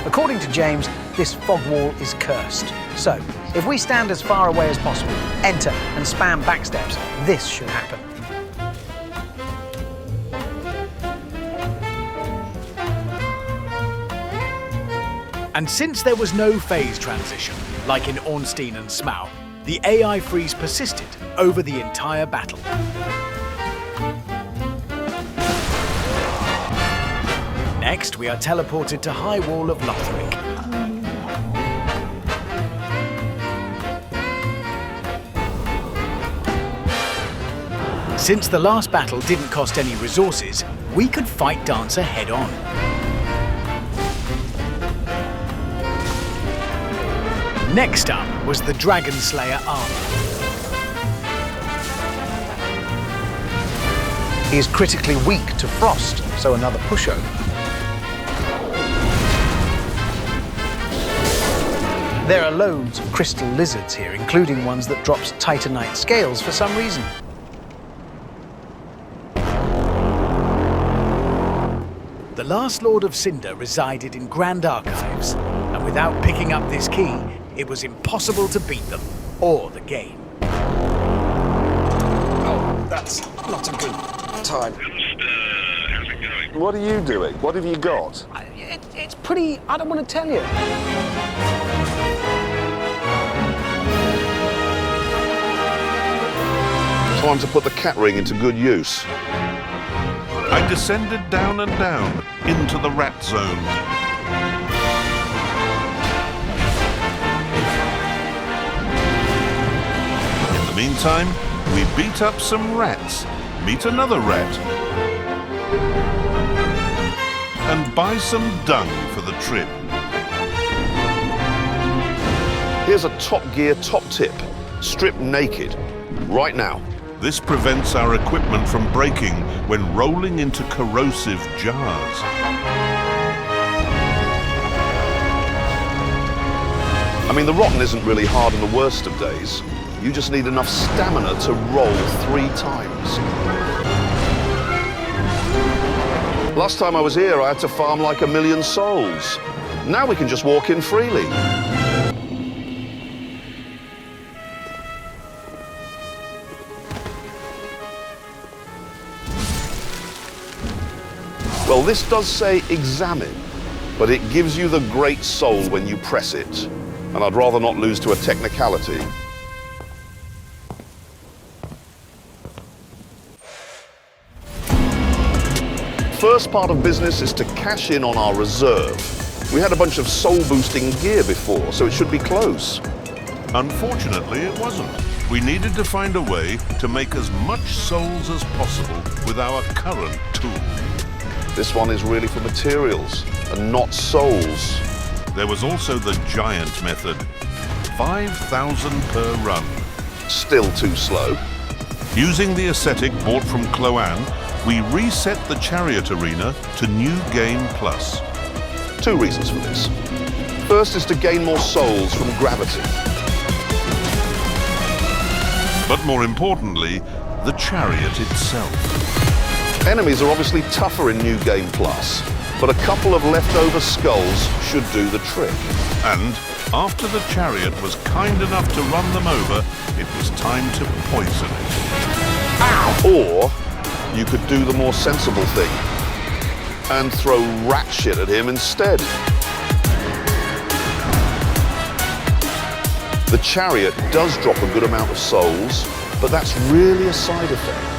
According to James, this fog wall is cursed. So, if we stand as far away as possible, enter and spam backsteps, this should happen. And since there was no phase transition, like in Ornstein and Smaug, the AI freeze persisted over the entire battle. Next, we are teleported to High Wall of Lothric. Since the last battle didn't cost any resources, we could fight Dancer head-on. Next up was the Dragon Slayer armor. He is critically weak to frost, so another pushover. There are loads of crystal lizards here, including ones that drops titanite scales for some reason. The last Lord of Cinder resided in Grand Archives, and without picking up this key, it was impossible to beat them, or the game. Oh, that's not a good time. What are you doing? What have you got? It's pretty... I don't want to tell you. Time to put the cat ring into good use. I descended down and down into the rat zone. In the meantime, we beat up some rats, meet another rat, and buy some dung for the trip. Here's a Top Gear top tip. Strip naked. Right now. This prevents our equipment from breaking when rolling into corrosive jars. I mean, the rotten isn't really hard in the worst of days. You just need enough stamina to roll 3 times. Last time I was here, I had to farm like 1 million souls. Now we can just walk in freely. Well, this does say examine, but it gives you the great soul when you press it. And I'd rather not lose to a technicality. First part of business is to cash in on our reserve. We had a bunch of soul-boosting gear before, so it should be close. Unfortunately, it wasn't. We needed to find a way to make as much souls as possible with our current tool. This one is really for materials and not souls. There was also the giant method. 5,000 per run. Still too slow. Using the ascetic bought from Cloan, we reset the chariot arena to New Game Plus. 2 reasons for this. First is to gain more souls from gravity. But more importantly, the chariot itself. Enemies are obviously tougher in New Game Plus, but a couple of leftover skulls should do the trick. And after the chariot was kind enough to run them over, it was time to poison it. Or you could do the more sensible thing and throw rat shit at him instead. The chariot does drop a good amount of souls, but that's really a side effect.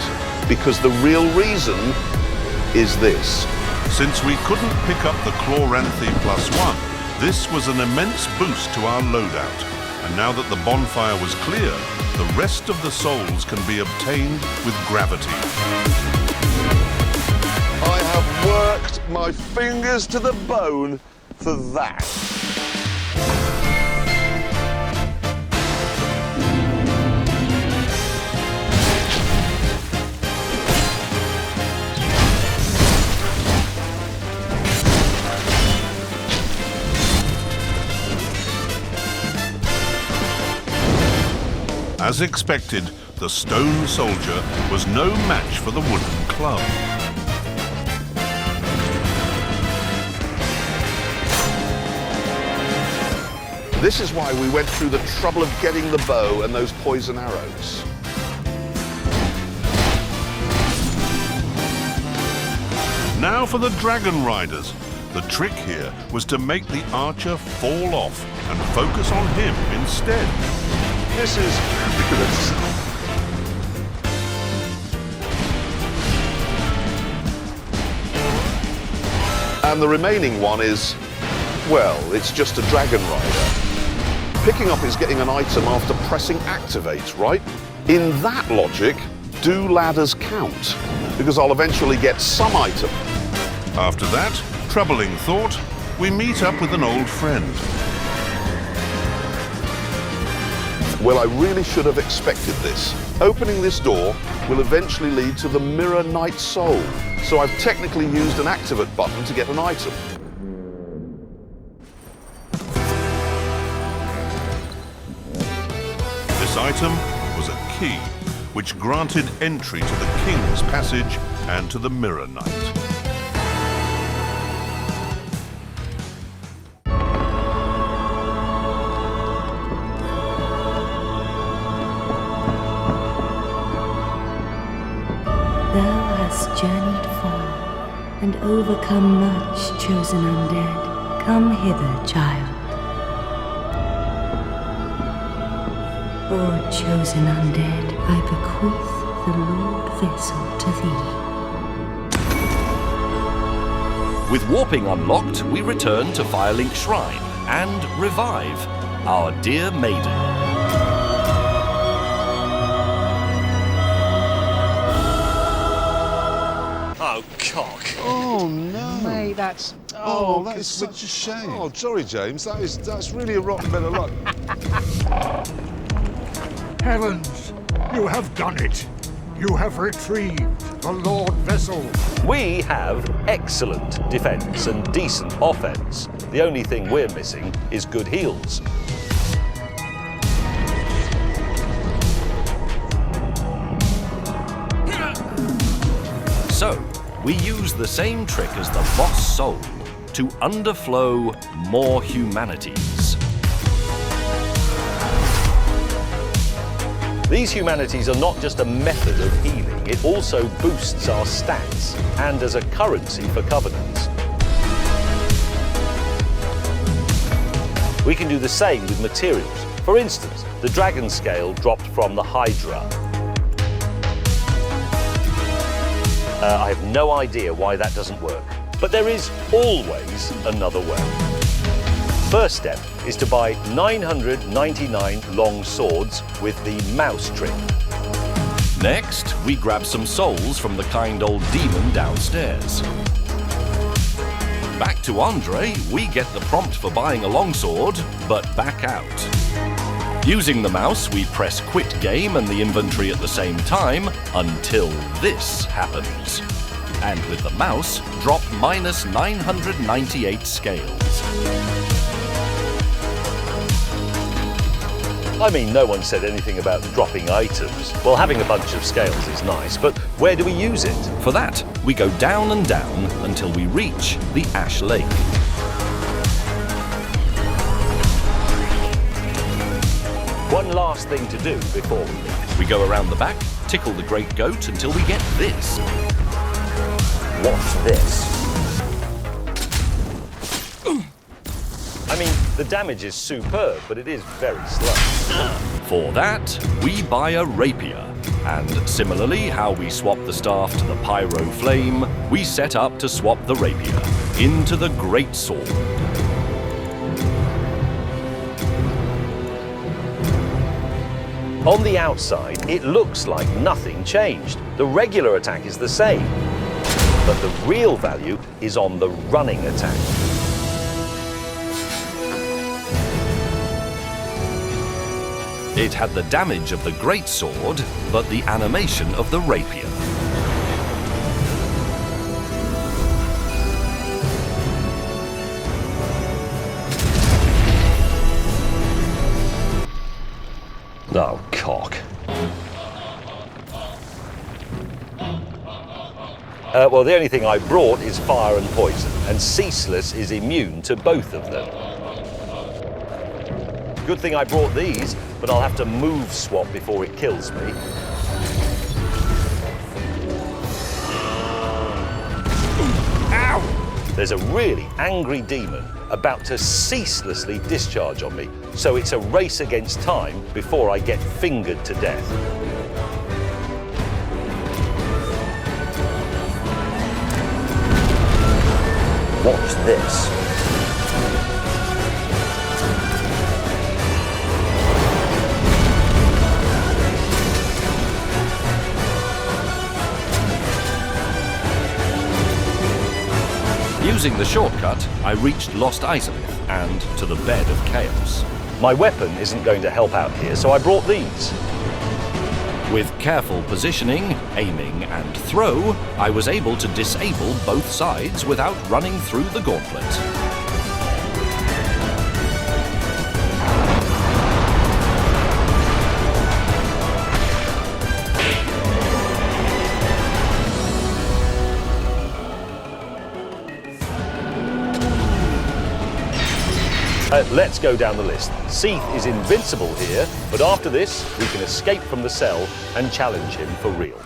Because the real reason is this. Since we couldn't pick up the Chloranthe +1, this was an immense boost to our loadout. And now that the bonfire was clear, the rest of the souls can be obtained with gravity. I have worked my fingers to the bone for that. As expected, the stone soldier was no match for the wooden club. This is why we went through the trouble of getting the bow and those poison arrows. Now for the dragon riders. The trick here was to make the archer fall off and focus on him instead. This is ridiculous. And the remaining one is, well, it's just a dragon rider. Picking up is getting an item after pressing activate, right? In that logic, do ladders count? Because I'll eventually get some item. After that troubling thought, we meet up with an old friend. Well, I really should have expected this. Opening this door will eventually lead to the Mirror Knight Soul, so I've technically used an activate button to get an item. This item was a key, which granted entry to the King's Passage and to the Mirror Knight. Thou hast journeyed far, and overcome much, chosen undead. Come hither, child. O chosen undead, I bequeath the Lord Vessel to thee. With warping unlocked, we return to Firelink Shrine and revive our dear maiden. Oh, cock. Oh, no. Mate, that's... Oh, that is such a shame. Oh, sorry, James. That's really a rotten bit of luck. Heavens, you have done it. You have retrieved the Lord Vessel. We have excellent defense and decent offense. The only thing we're missing is good heals. So, we use the same trick as the boss soul to underflow more humanities. These humanities are not just a method of healing, it also boosts our stats and as a currency for covenants. We can do the same with materials. For instance, the dragon scale dropped from the Hydra. I have no idea why that doesn't work, but there is always another way. First step is to buy 999 long swords with the mouse trick. Next, we grab some souls from the kind old demon downstairs. Back to Andre, we get the prompt for buying a longsword, but back out. Using the mouse, we press quit game and the inventory at the same time until this happens. And with the mouse, drop minus 998 scales. I mean, no one said anything about dropping items. Well, having a bunch of scales is nice, but where do we use it? For that, we go down and down until we reach the Ash Lake. One last thing to do before we leave. We go around the back, tickle the great goat until we get this. What's this? I mean, the damage is superb, but it is very slow. For that, we buy a rapier. And similarly, how we swap the staff to the pyro flame, we set up to swap the rapier into the great sword. On the outside, it looks like nothing changed. The regular attack is the same. But the real value is on the running attack. It had the damage of the great sword, but the animation of the rapier. Oh, cock. Well, the only thing I brought is fire and poison, and Ceaseless is immune to both of them. Good thing I brought these, but I'll have to move swap before it kills me. Ow! There's a really angry demon about to ceaselessly discharge on me, so it's a race against time before I get fingered to death. What's this. Using the shortcut, I reached Lost Izalith and to the Bed of Chaos. My weapon isn't going to help out here, so I brought these. With careful positioning, aiming and throw, I was able to disable both sides without running through the gauntlet. Let's go down the list. Seath is invincible here, but after this, we can escape from the cell and challenge him for real.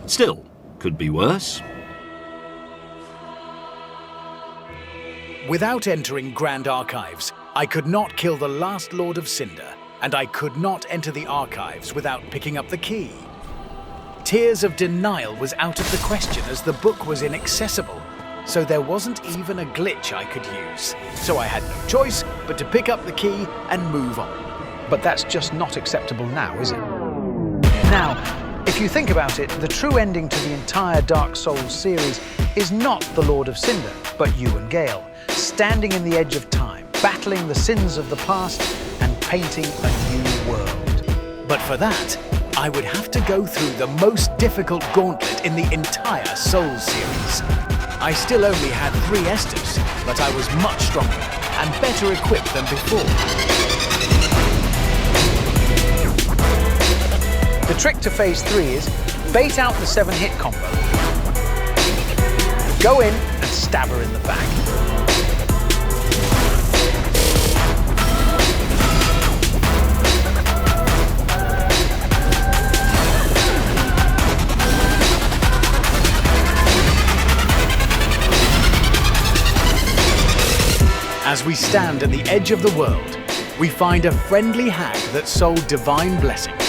Still, could be worse. Without entering Grand Archives, I could not kill the last Lord of Cinder, and I could not enter the archives without picking up the key. Tears of Denial was out of the question as the book was inaccessible, so there wasn't even a glitch I could use. So I had no choice but to pick up the key and move on. But that's just not acceptable now, is it? Now, if you think about it, the true ending to the entire Dark Souls series is not the Lord of Cinder, but you and Gale, standing in the edge of time, battling the sins of the past and painting a new world. But for that, I would have to go through the most difficult gauntlet in the entire Souls series. I still only had 3 Estus, but I was much stronger and better equipped than before. The trick to Phase 3 is bait out the 7-hit combo. Go in and stab her in the back. As we stand at the edge of the world, we find a friendly hag that sold divine blessings.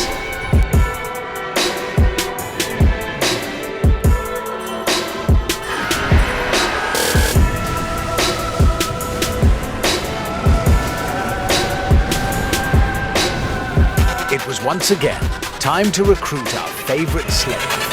It was once again time to recruit our favorite slave.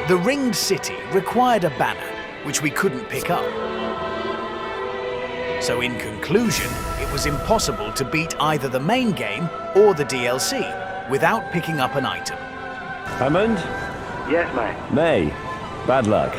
The ringed city required a banner, which we couldn't pick up. So in conclusion, it was impossible to beat either the main game or the DLC without picking up an item. Hammond? Yes, mate. May. Bad luck.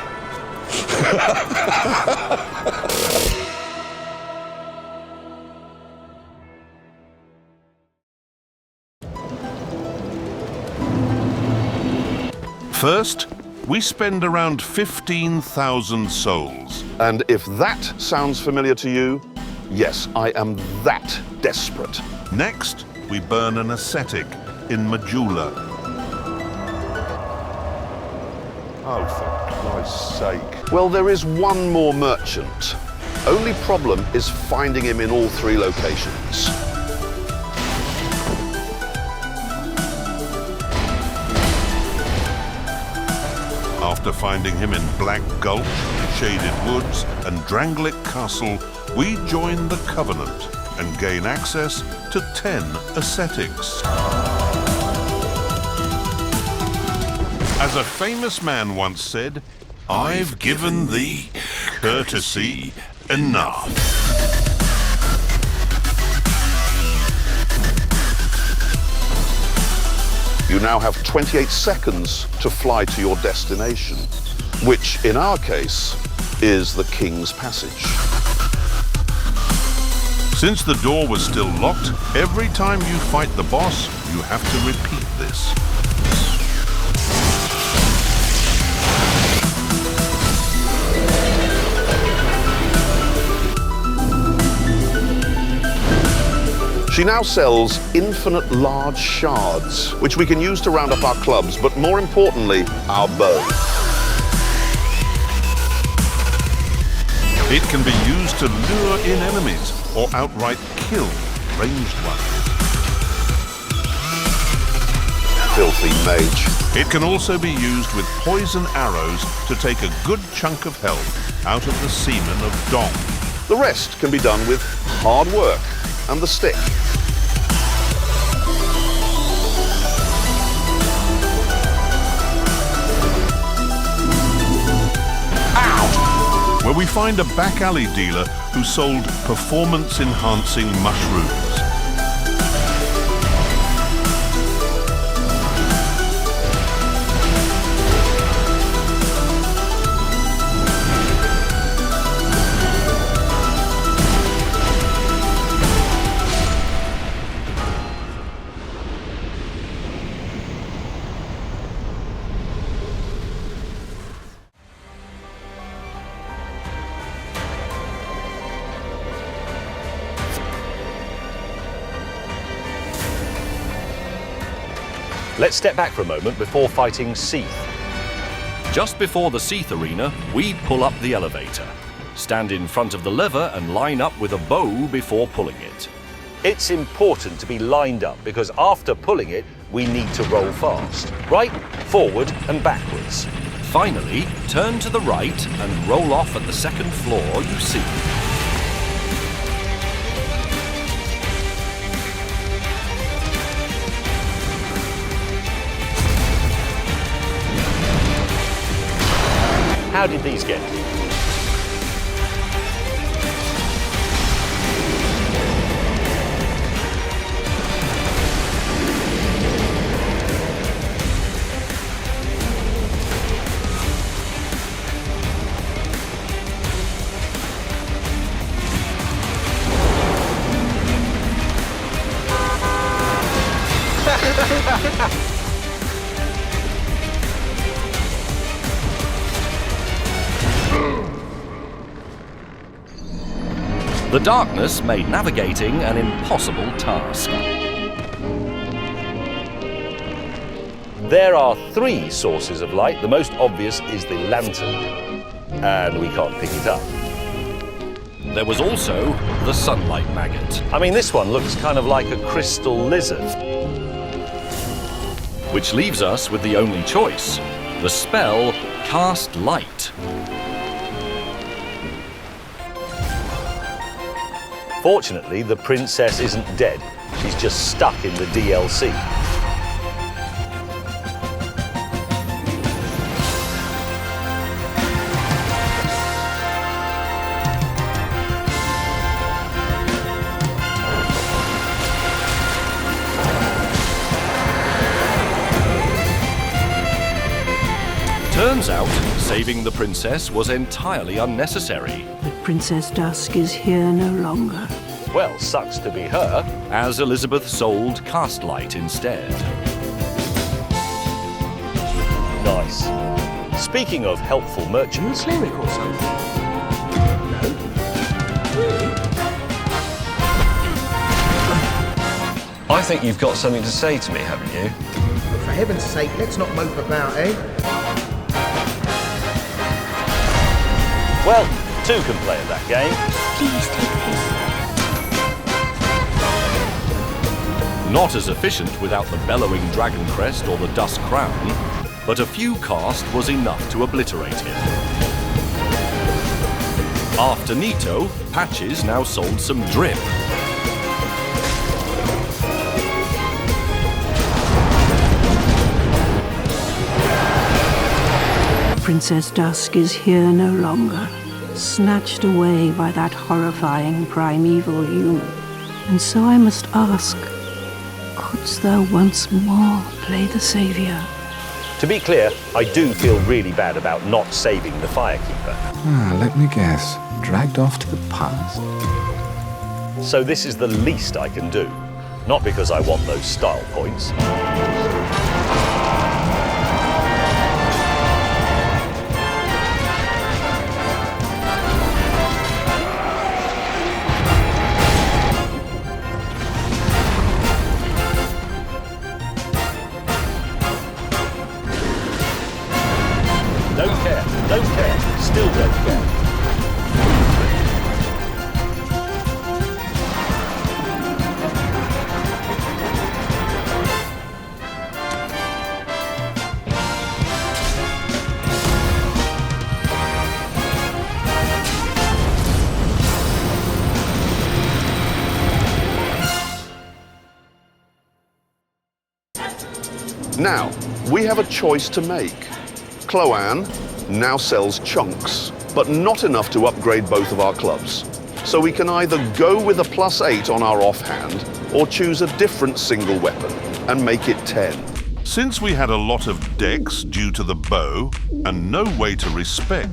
First, we spend around 15,000 souls. And if that sounds familiar to you, yes, I am that desperate. Next, we burn an ascetic in Majula. Oh, for Christ's sake. Well, there is one more merchant. Only problem is finding him in all 3 locations. After finding him in Black Gulch, Shaded Woods and Drangleic Castle, we join the Covenant and gain access to 10 ascetics. As a famous man once said, "I've given thee courtesy enough." You now have 28 seconds to fly to your destination, which in our case is the King's Passage. Since the door was still locked, every time you fight the boss, you have to repeat this. She now sells infinite large shards, which we can use to round up our clubs, but more importantly, our bow. It can be used to lure in enemies or outright kill ranged ones. Filthy mage. It can also be used with poison arrows to take a good chunk of health out of the semen of Dong. The rest can be done with hard work and the stick. Where we find a back alley dealer who sold performance-enhancing mushrooms. Let's step back for a moment before fighting Seath. Just before the Seath arena, we pull up the elevator. Stand in front of the lever and line up with a bow before pulling it. It's important to be lined up because after pulling it, we need to roll fast. Right, forward and backwards. Finally, turn to the right and roll off at the second floor you see. How did these get? The darkness made navigating an impossible task. There are 3 sources of light. The most obvious is the lantern, and we can't pick it up. There was also the sunlight maggot. I mean, this one looks kind of like a crystal lizard. Which leaves us with the only choice, the spell Cast Light. Fortunately, the princess isn't dead. She's just stuck in the DLC. Turns out, saving the princess was entirely unnecessary. The Princess Dusk is here no longer. Well, sucks to be her. As Elizabeth sold Cast Light instead. Nice. Speaking of helpful merchants... Are you a cleric or something? No. Really? I think you've got something to say to me, haven't you? But for heaven's sake, let's not mope about, eh? Well, 2 can play at that game. Please take this. Not as efficient without the bellowing dragon crest or the dusk crown, but a few cast was enough to obliterate him. After Nito, Patches now sold some drip. Princess Dusk is here no longer, snatched away by that horrifying primeval human. And so I must ask, Couldst thou once more play the saviour? To be clear, I do feel really bad about not saving the Firekeeper. Let me guess. Dragged off to the past? So this is the least I can do. Not because I want those style points. Don't care, still don't care. Now, we have a choice to make. Cloan now sells chunks, but not enough to upgrade both of our clubs. So we can either go with a +8 on our offhand, or choose a different single weapon and make it 10. Since we had a lot of dex due to the bow, and no way to respec,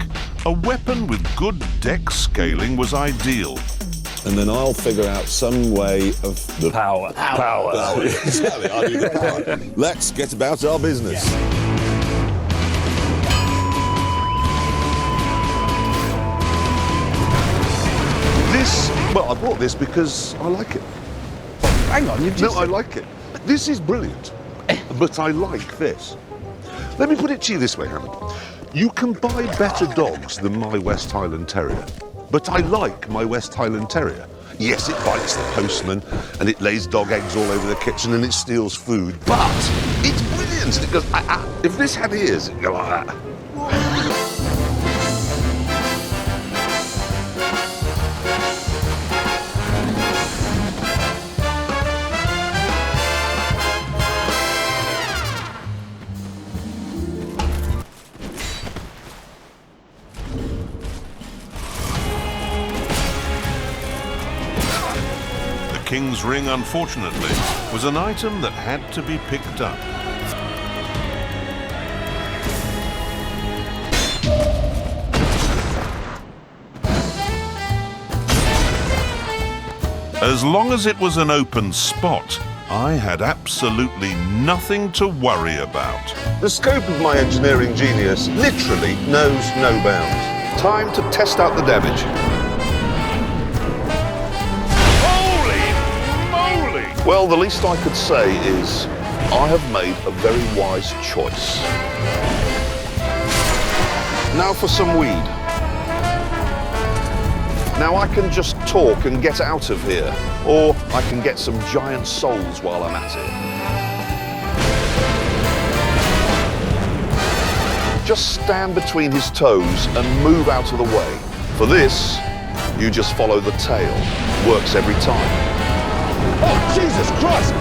a weapon with good dex scaling was ideal. And then I'll figure out some way of the power. Exactly, I'll do the power. Let's get about our business. Well, I bought this because I like it. Hang on, you've just... No, I like it. This is brilliant, but I like this. Let me put it to you this way, Hammond. You can buy better dogs than my West Highland Terrier, but I like my West Highland Terrier. Yes, it bites the postman, and it lays dog eggs all over the kitchen, and it steals food, but it's brilliant. It goes, if this had ears, it'd go like that. King's Ring, unfortunately, was an item that had to be picked up. As long as it was an open spot, I had absolutely nothing to worry about. The scope of my engineering genius literally knows no bounds. Time to test out the damage. Well, the least I could say is I have made a very wise choice. Now for some weed. Now I can just talk and get out of here, or I can get some giant souls while I'm at it. Just stand between his toes and move out of the way. For this, you just follow the tail. Works every time. Oh, Jesus Christ!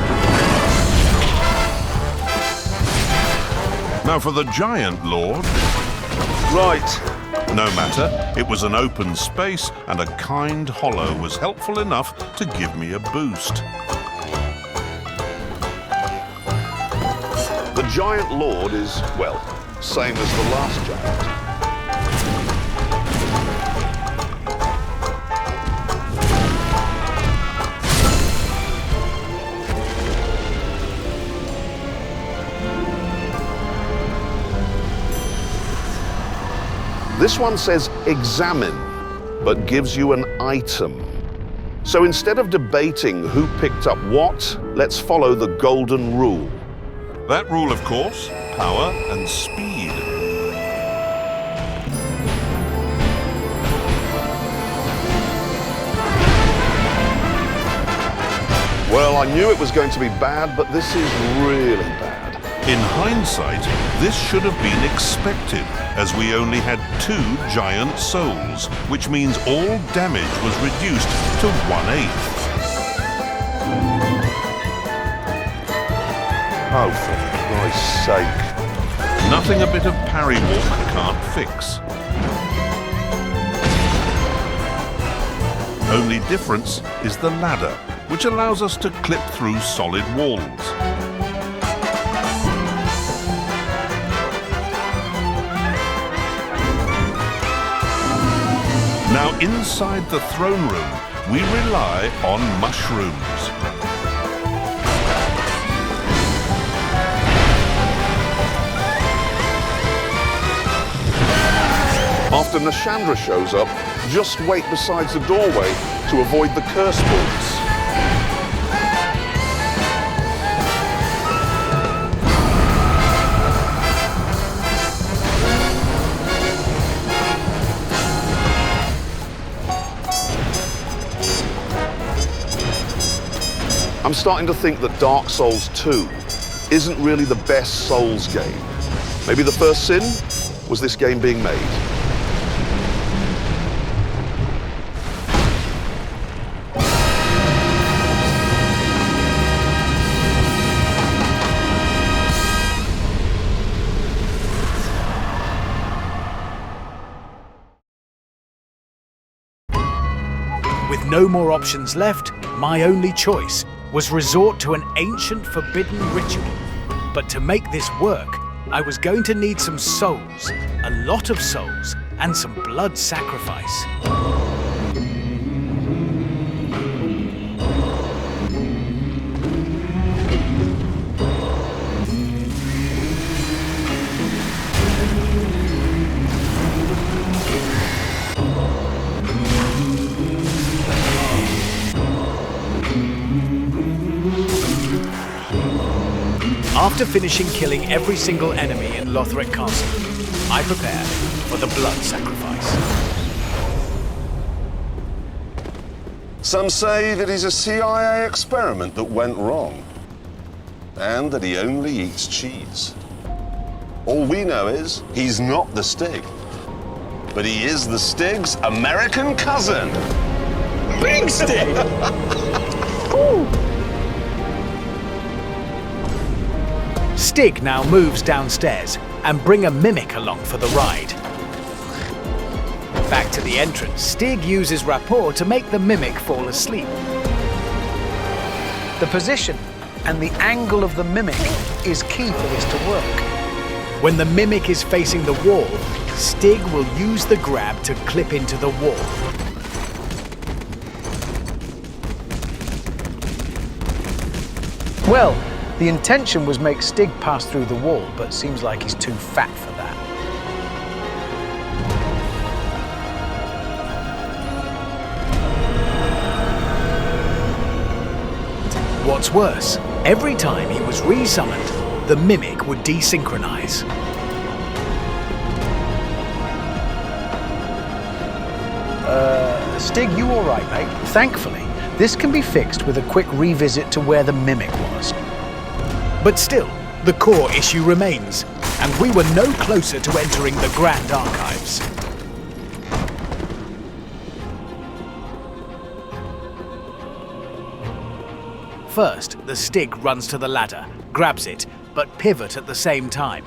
Now for the Giant Lord. Right. No matter, it was an open space and a kind hollow was helpful enough to give me a boost. The Giant Lord is, well, same as the last giant. This one says examine, but gives you an item. So instead of debating who picked up what, let's follow the golden rule. That rule, of course, power and speed. Well, I knew it was going to be bad, but this is really bad. In hindsight, this should have been expected, as we only had 2 giant souls, which means all damage was reduced to 1/8. Oh, for Christ's sake. Nothing a bit of parry walk can't fix. Only difference is the ladder. which allows us to clip through solid walls. Now inside the throne room, we rely on mushrooms. After Nashandra shows up, just wait beside the doorway to avoid the curse balls. I'm starting to think that Dark Souls 2 isn't really the best Souls game. Maybe the first sin was this game being made. With no more options left, my only choice was resort to an ancient forbidden ritual. But to make this work, I was going to need some souls, a lot of souls, and some blood sacrifice. After finishing killing every single enemy in Lothric Castle, I prepared for the blood sacrifice. Some say that he's a CIA experiment that went wrong, and that he only eats cheese. All we know is he's not the Stig, but he is the Stig's American cousin. Big Stig! Stig now moves downstairs and bring a mimic along for the ride. Back to the entrance, Stig uses rapport to make the mimic fall asleep. The position and the angle of the mimic is key for this to work. When the mimic is facing the wall, Stig will use the grab to clip into the wall. Well, the intention was make Stig pass through the wall, but seems like he's too fat for that. What's worse, every time he was re-summoned, the mimic would desynchronize. Stig, you all right, mate? Thankfully, this can be fixed with a quick revisit to where the mimic was. But still, the core issue remains, and we were no closer to entering the Grand Archives. First, the Stig runs to the ladder, grabs it, but pivot at the same time.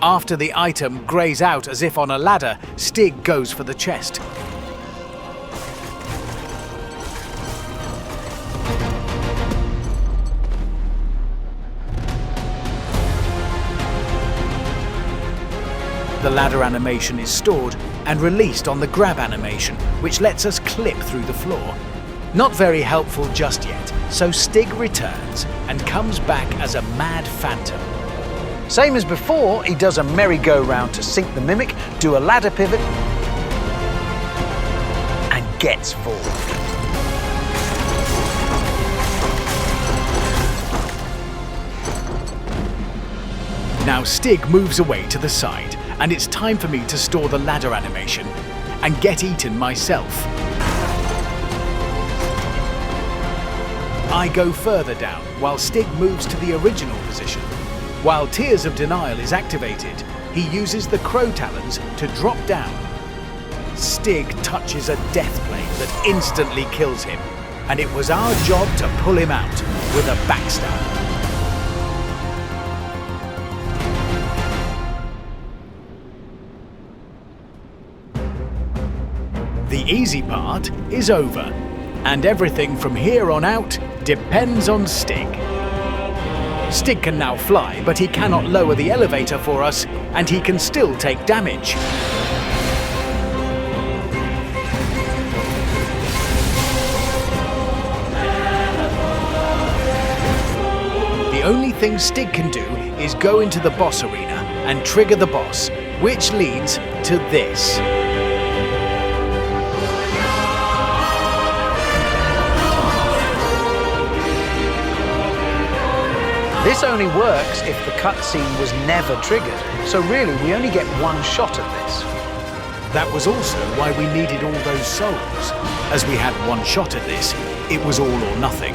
After the item grays out as if on a ladder, Stig goes for the chest. The ladder animation is stored and released on the grab animation, which lets us clip through the floor. Not very helpful just yet, so Stig returns and comes back as a mad phantom. Same as before, he does a merry-go-round to sink the mimic, do a ladder pivot, and gets forward. Now Stig moves away to the side, and it's time for me to store the ladder animation and get eaten myself. I go further down while Stig moves to the original position. While Tears of Denial is activated, he uses the Crow Talons to drop down. Stig touches a death blade that instantly kills him, and it was our job to pull him out with a backstab. The easy part is over. And everything from here on out depends on Stig. Stig can now fly, but he cannot lower the elevator for us, and he can still take damage. The only thing Stig can do is go into the boss arena and trigger the boss, which leads to this. This only works if the cutscene was never triggered, so really we only get one shot at this. That was also why we needed all those souls. As we had one shot at this, it was all or nothing.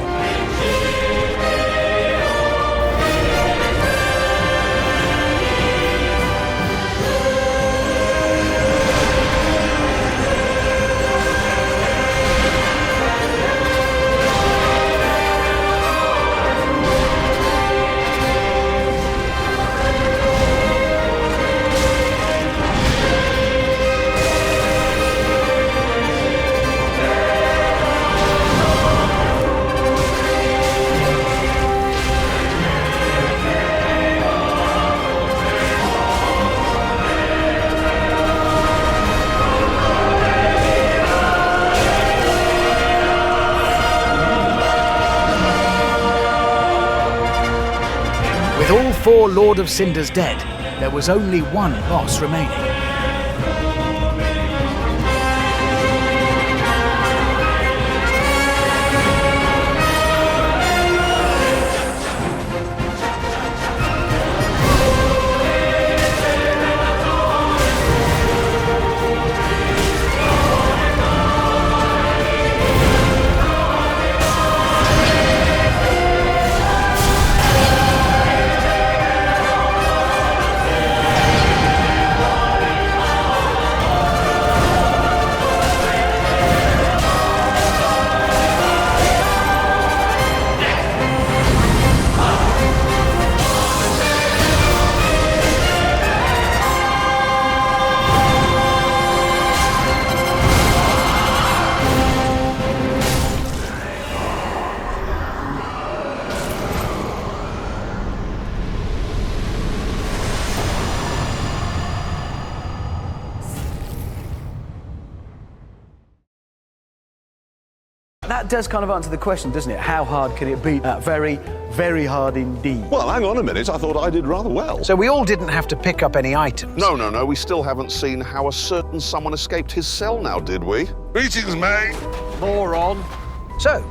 With all 4 Lord of Cinders dead, there was only one boss remaining. That does kind of answer the question, doesn't it? How hard can it be? Very, very hard indeed. Well, hang on a minute. I thought I did rather well. So we all didn't have to pick up any items. No. We still haven't seen how a certain someone escaped his cell now, did we? Greetings, mate. Moron. So,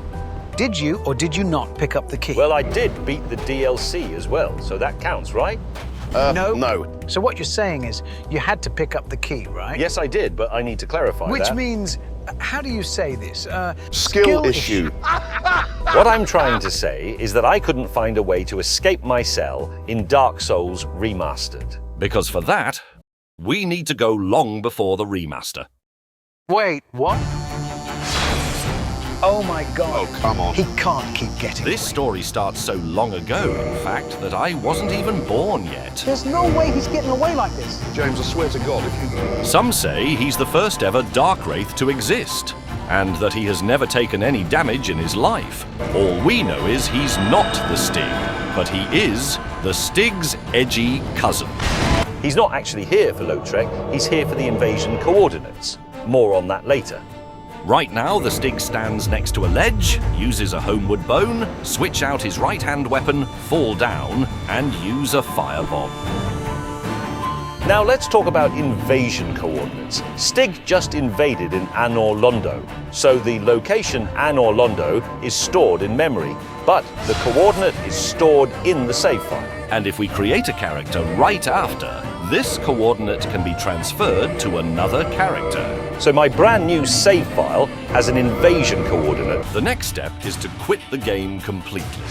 did you or did you not pick up the key? Well, I did beat the DLC as well, so that counts, right? No. So what you're saying is you had to pick up the key, right? Yes, I did, but I need to clarify Which that. means, how do you say this? Skill issue. What I'm trying to say is that I couldn't find a way to escape my cell in Dark Souls Remastered. Because for that, we need to go long before the remaster. Wait, what? Oh my God. Oh, come on. He can't keep getting This away. story starts so long ago, in fact, that I wasn't even born yet. There's no way he's getting away like this. James, I swear to God, if you... Some say he's the first ever Dark Wraith to exist, and that he has never taken any damage in his life. All we know is he's not the Stig, but he is the Stig's edgy cousin. He's not actually here for Lautrec, he's here for the invasion coordinates. More on that later. Right now, the Stig stands next to a ledge, uses a homeward bone, switch out his right-hand weapon, fall down, and use a firebomb. Now let's talk about invasion coordinates. Stig just invaded in Anor Londo, so the location Anor Londo is stored in memory, but the coordinate is stored in the save file. And if we create a character right after, this coordinate can be transferred to another character. So my brand new save file has an invasion coordinate. The next step is to quit the game completely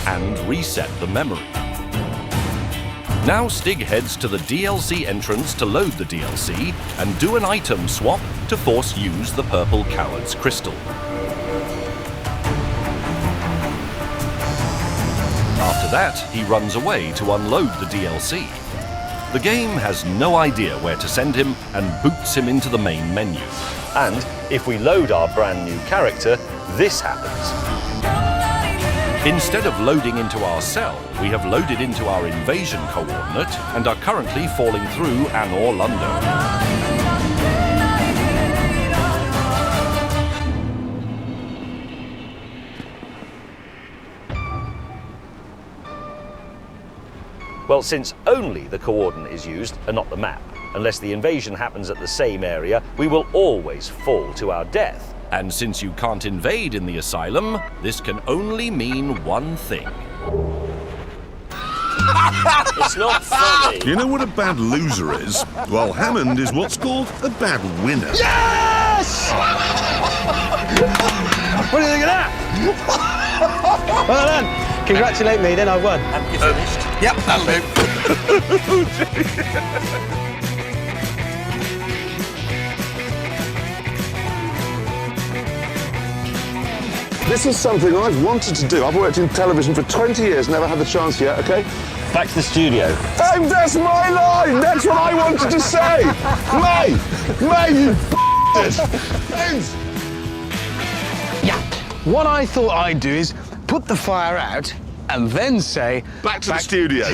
and reset the memory. Now Stig heads to the DLC entrance to load the DLC and do an item swap to force use the purple coward's crystal. After that, he runs away to unload the DLC. The game has no idea where to send him and boots him into the main menu. And if we load our brand new character, this happens. Instead of loading into our cell, we have loaded into our invasion coordinate and are currently falling through Anor Londo. Well, since only the coordinate is used and not the map, unless the invasion happens at the same area, we will always fall to our death. And since you can't invade in the asylum, this can only mean one thing. It's not funny. You know what a bad loser is? Well, Hammond is what's called a bad winner. Yes! What do you think of that? Well done. Congratulate me, then I won. Have you finished? Yep, that'll do. This is something I've wanted to do. I've worked in television for 20 years, never had the chance yet, okay? Back to the studio. And that's my line! That's what I wanted to say! May, you b****s! Yeah. What I thought I'd do is put the fire out and then say... Back to the studio.